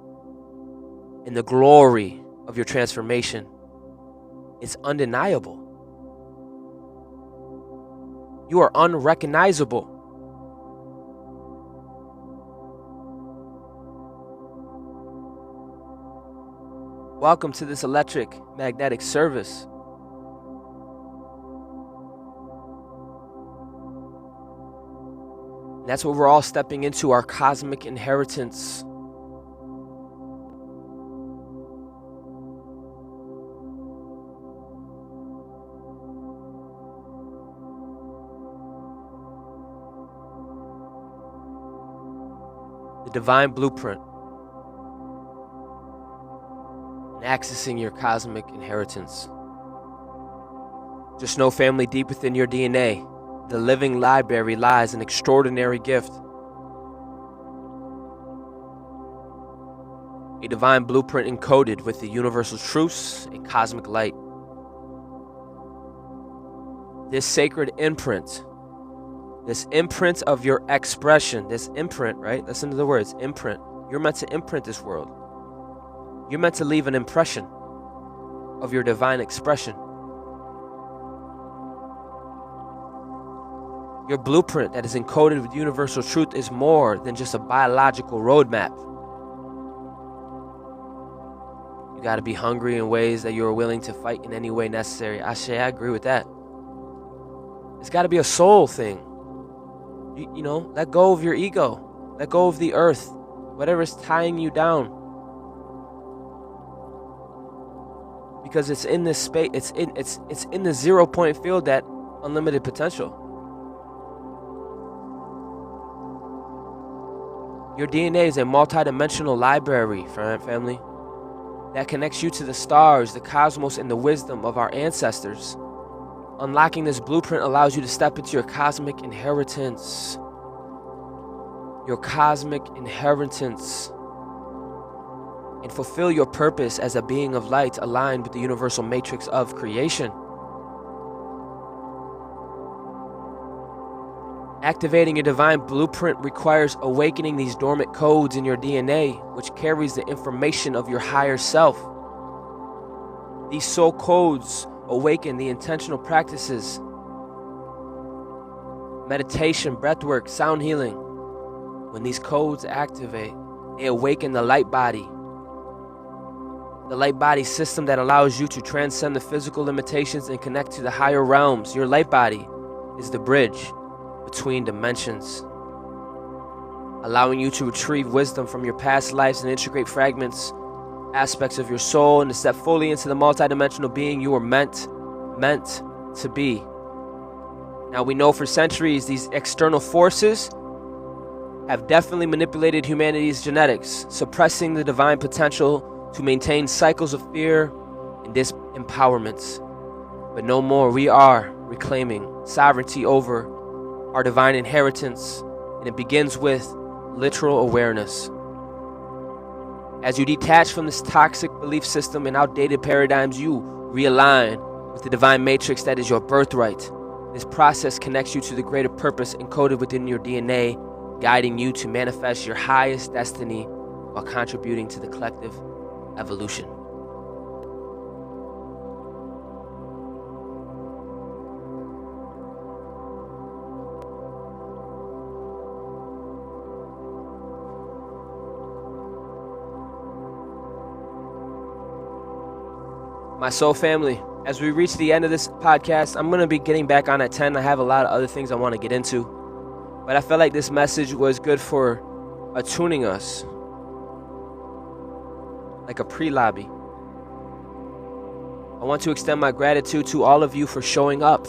S2: And the glory of your transformation, it's undeniable. You are unrecognizable. Welcome to this electric magnetic service. And that's what we're all stepping into, our cosmic inheritance. The divine blueprint. Accessing your cosmic inheritance. Just know, family, deep within your DNA, the living library lies an extraordinary gift. A divine blueprint encoded with the universal truths and cosmic light. This sacred imprint, this imprint of your expression, this imprint, right? Listen to the words, imprint. You're meant to imprint this world. You're meant to leave an impression of your divine expression. Your blueprint that is encoded with universal truth is more than just a biological roadmap. You got to be hungry in ways that you are willing to fight in any way necessary. Ashe, I agree with that. It's got to be a soul thing. You know, let go of your ego. Let go of the earth. Whatever's tying you down. Because it's in this space, it's in the 0 point field, that unlimited potential. Your DNA is a multidimensional library, family, that connects you to the stars, the cosmos, and the wisdom of our ancestors. Unlocking this blueprint allows you to step into your cosmic inheritance. Your cosmic inheritance. And fulfill your purpose as a being of light aligned with the universal matrix of creation. Activating your divine blueprint requires awakening these dormant codes in your DNA, which carries the information of your higher self. These soul codes awaken the intentional practices, meditation, breathwork, sound healing, When these codes activate, they awaken the light body. The light body system that allows you to transcend the physical limitations and connect to the higher realms. Your light body is the bridge between dimensions, allowing you to retrieve wisdom from your past lives and integrate fragments, aspects of your soul, and to step fully into the multidimensional being you were meant to be. Now, we know for centuries these external forces have definitely manipulated humanity's genetics, suppressing the divine potential to maintain cycles of fear and disempowerment. But no more. We are reclaiming sovereignty over our divine inheritance, and it begins with literal awareness. As you detach from this toxic belief system and outdated paradigms, you realign with the divine matrix that is your birthright. This process connects you to the greater purpose encoded within your DNA, guiding you to manifest your highest destiny while contributing to the collective evolution. My soul family, as we reach the end of this podcast, I'm going to be getting back on at 10. I have a lot of other things I want to get into, but I felt like this message was good for attuning us, like a pre-lobby. I want to extend my gratitude to all of you for showing up.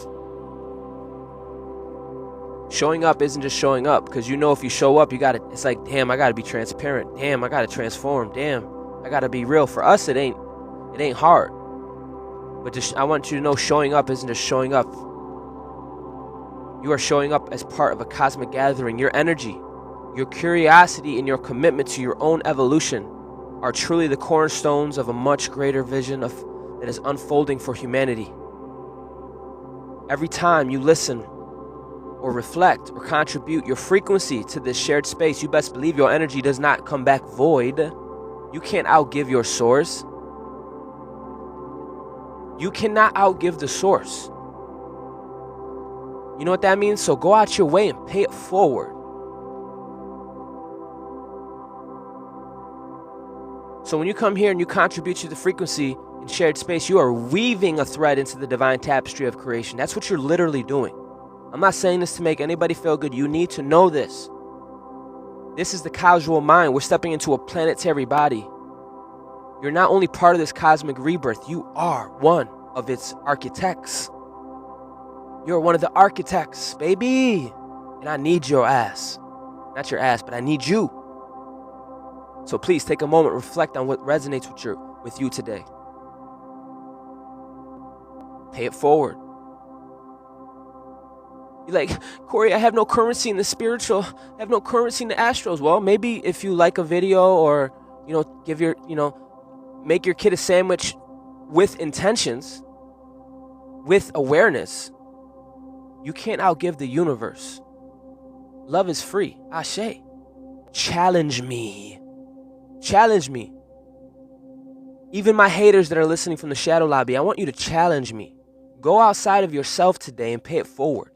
S2: Showing up isn't just showing up, because you know if you show up, it's like, damn, I gotta be transparent. Damn, I gotta transform. Damn, I gotta be real. For us, it ain't hard. But just, I want you to know, showing up isn't just showing up. You are showing up as part of a cosmic gathering. Your energy, your curiosity, and your commitment to your own evolution are truly the cornerstones of a much greater vision that is unfolding for humanity. Every time you listen or reflect or contribute your frequency to this shared space, you best believe your energy does not come back void. You can't outgive your source. You cannot outgive the source. You know what that means? So go out your way and pay it forward. So when you come here and you contribute to the frequency in shared space, you are weaving a thread into the divine tapestry of creation. That's what you're literally doing. I'm not saying this to make anybody feel good. You need to know this. This is the causal mind. We're stepping into a planetary body. You're not only part of this cosmic rebirth, you are one of its architects. You're one of the architects, baby. And I need your ass. Not your ass, but I need you. So please take a moment, reflect on what resonates with you today. Pay it forward. You're like, Corey, I have no currency in the spiritual. I have no currency in the astrals. Well, maybe if you like a video or, make your kid a sandwich with intentions, with awareness, you can't outgive the universe. Love is free. Ashe. Challenge me. Challenge me. Even my haters that are listening from the shadow lobby, I want you to challenge me. Go outside of yourself today and pay it forward.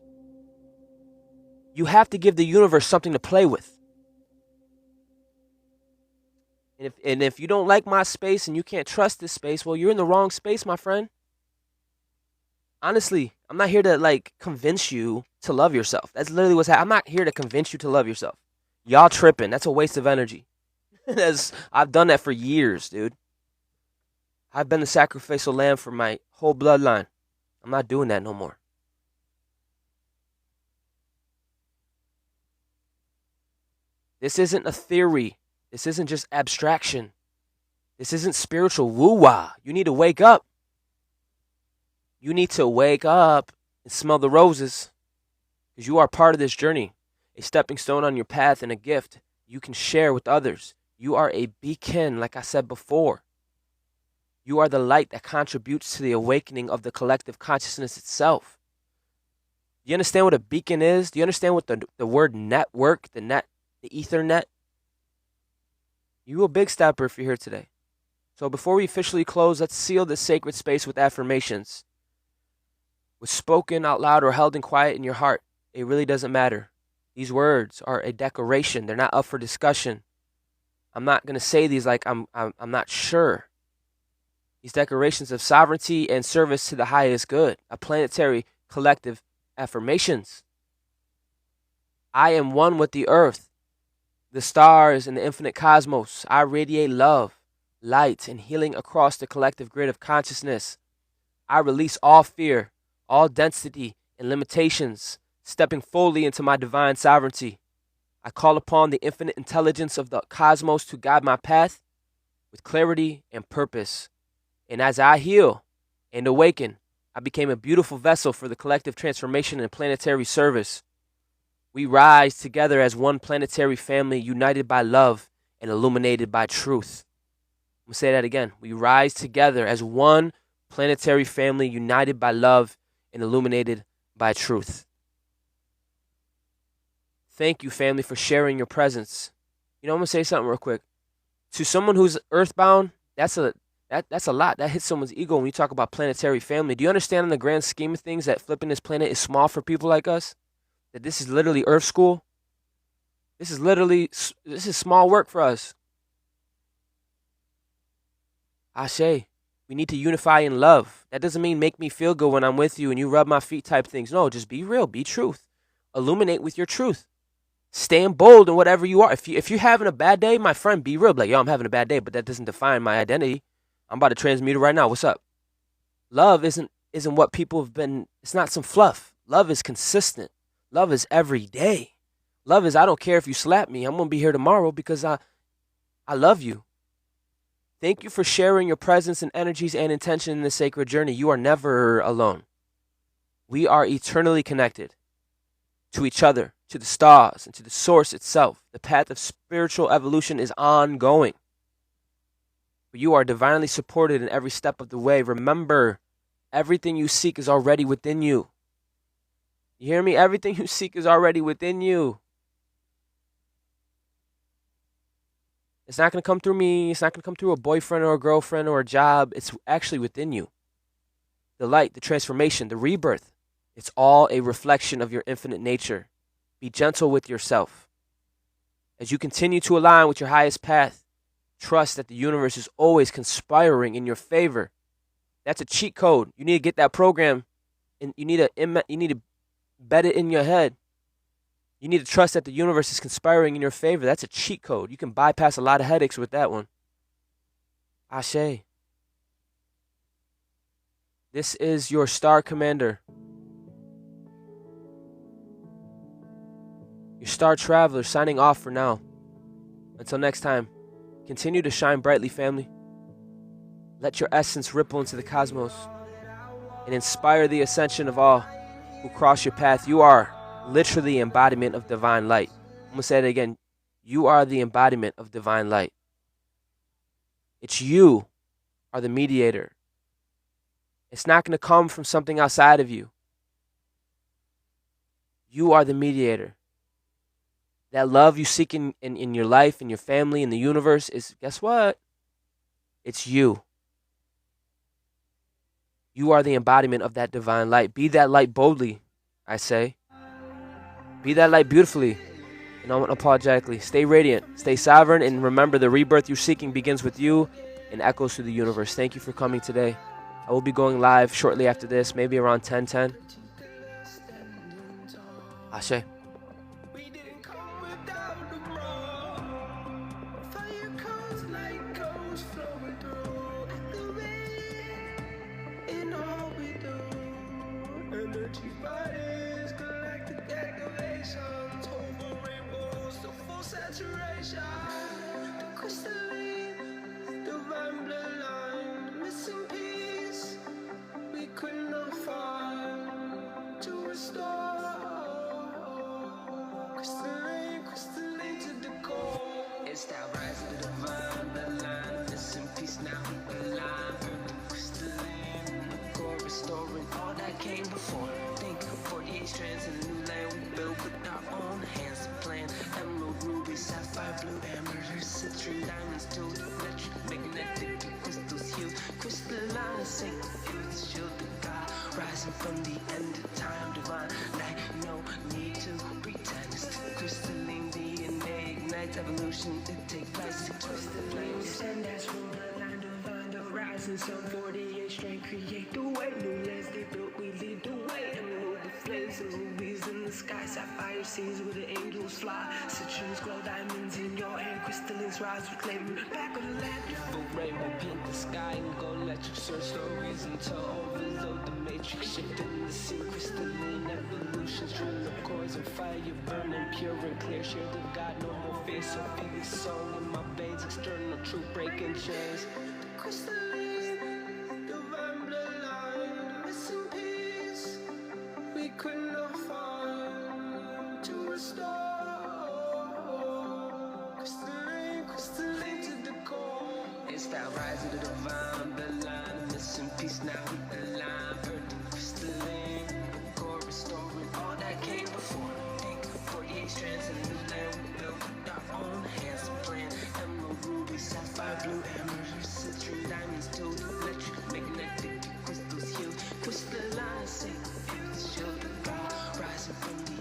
S2: You have to give the universe something to play with. And if you don't like my space and you can't trust this space, well, you're in the wrong space, my friend. Honestly, I'm not here to convince you to love yourself. That's literally what's happening. I'm not here to convince you to love yourself. Y'all tripping. That's a waste of energy. I've done that for years, dude. I've been the sacrificial lamb for my whole bloodline. I'm not doing that no more. This isn't a theory. This isn't just abstraction. This isn't spiritual woo-wah. You need to wake up. You need to wake up and smell the roses, because you are part of this journey, a stepping stone on your path and a gift you can share with others. You are a beacon, like I said before. You are the light that contributes to the awakening of the collective consciousness itself. Do you understand what a beacon is? Do you understand what the word network, the Ethernet? You a big stepper if you're here today. So before we officially close, let's seal this sacred space with affirmations. With spoken out loud or held in quiet in your heart, it really doesn't matter. These words are a declaration. They're not up for discussion. I'm not going to say these like I'm not sure. These declarations of sovereignty and service to the highest good, a planetary collective affirmations. I am one with the earth, the stars, and the infinite cosmos. I radiate love, light, and healing across the collective grid of consciousness. I release all fear, all density, and limitations, stepping fully into my divine sovereignty. I call upon the infinite intelligence of the cosmos to guide my path with clarity and purpose. And as I heal and awaken, I became a beautiful vessel for the collective transformation and planetary service. We rise together as one planetary family, united by love and illuminated by truth. I'm going to say that again. We rise together as one planetary family, united by love and illuminated by truth. Thank you, family, for sharing your presence. You know, I'm going to say something real quick. To someone who's earthbound, that's a lot. That hits someone's ego when you talk about planetary family. Do you understand in the grand scheme of things that flipping this planet is small for people like us? That this is literally Earth school? This is small work for us. Ashe, we need to unify in love. That doesn't mean make me feel good when I'm with you and you rub my feet type things. No, just be real, be truth. Illuminate with your truth. Stand bold in whatever you are. If you're having a bad day, my friend, be real. Like, yo, I'm having a bad day, but that doesn't define my identity. I'm about to transmute it right now. What's up? Love isn't what people have been. It's not some fluff. Love is consistent. Love is every day. Love is, I don't care if you slap me. I'm going to be here tomorrow because I love you. Thank you for sharing your presence and energies and intention in this sacred journey. You are never alone. We are eternally connected to each other, to the stars, and to the source itself. The path of spiritual evolution is ongoing. You are divinely supported in every step of the way. Remember, everything you seek is already within you. You hear me? Everything you seek is already within you. It's not going to come through me. It's not going to come through a boyfriend or a girlfriend or a job. It's actually within you. The light, the transformation, the rebirth. It's all a reflection of your infinite nature. Be gentle with yourself. As you continue to align with your highest path, trust that the universe is always conspiring in your favor. That's a cheat code. You need to get that program, and you need to bet it in your head. You need to trust that the universe is conspiring in your favor. That's a cheat code. You can bypass a lot of headaches with that one. Ashe. This is your star commander. Your star traveler signing off for now. Until next time, continue to shine brightly, family. Let your essence ripple into the cosmos and inspire the ascension of all who cross your path. You are literally the embodiment of divine light. I'm going to say it again. You are the embodiment of divine light. It's you are the mediator. It's not going to come from something outside of you. You are the mediator. That love you seek in your life, in your family, in the universe is, guess what? It's you. You are the embodiment of that divine light. Be that light boldly, I say. Be that light beautifully and unapologetically. Stay radiant, stay sovereign, and remember the rebirth you're seeking begins with you and echoes through the universe. Thank you for coming today. I will be going live shortly after this, maybe around 10:10. Ashe.
S1: Saturation, the crystalline, divine bloodline, missing piece we could not find to restore. Crystalline to the core. It's that rise of the divine bloodline, missing piece now we align. Crystalline, the core restoring all that came before. Think of 48 strands in the new land we built with our own hands. Plan emerald, ruby, sapphire, blue, amber, citrine, diamonds, to electric, magnetic, crystals, hue, crystalline, sync, fuse, shield, the God, rising. rising from the end of time, divine light, no need to pretend. It's the crystalline DNA ignites evolution, it takes place to twist the flames. And that's from the line divine, the rising sun, 48 strength, create the way. New lands they built, we lead the way. Emerald with flames and rubies in the sky, sapphire seas where the angels fly. Citrons glow, diamonds in your hand, crystallines rise, reclaim back on the land. Full rainbow paint the sky and go electric, search no reason to overload the matrix, shifting the scene. Crystalline evolution, string of chords and fire, burning pure and clear. Share the God, no more fear, so feel the song in my veins. External truth breaking chains. Crystalline, divine bloodline, rest in peace. We could not find to restore. Crystalline, crystalline to the core. It's that rise of the divine bloodline, missing peace now we align. Birthing crystalline, core restoring all that came before. Think 48 strands in the land we built with our own hands to plan. Emerald, ruby, sapphire, blue, amber, citrine, diamonds, tools, electric, magnetic, crystals healed. Crystalline, sacred, shield of God, rising from the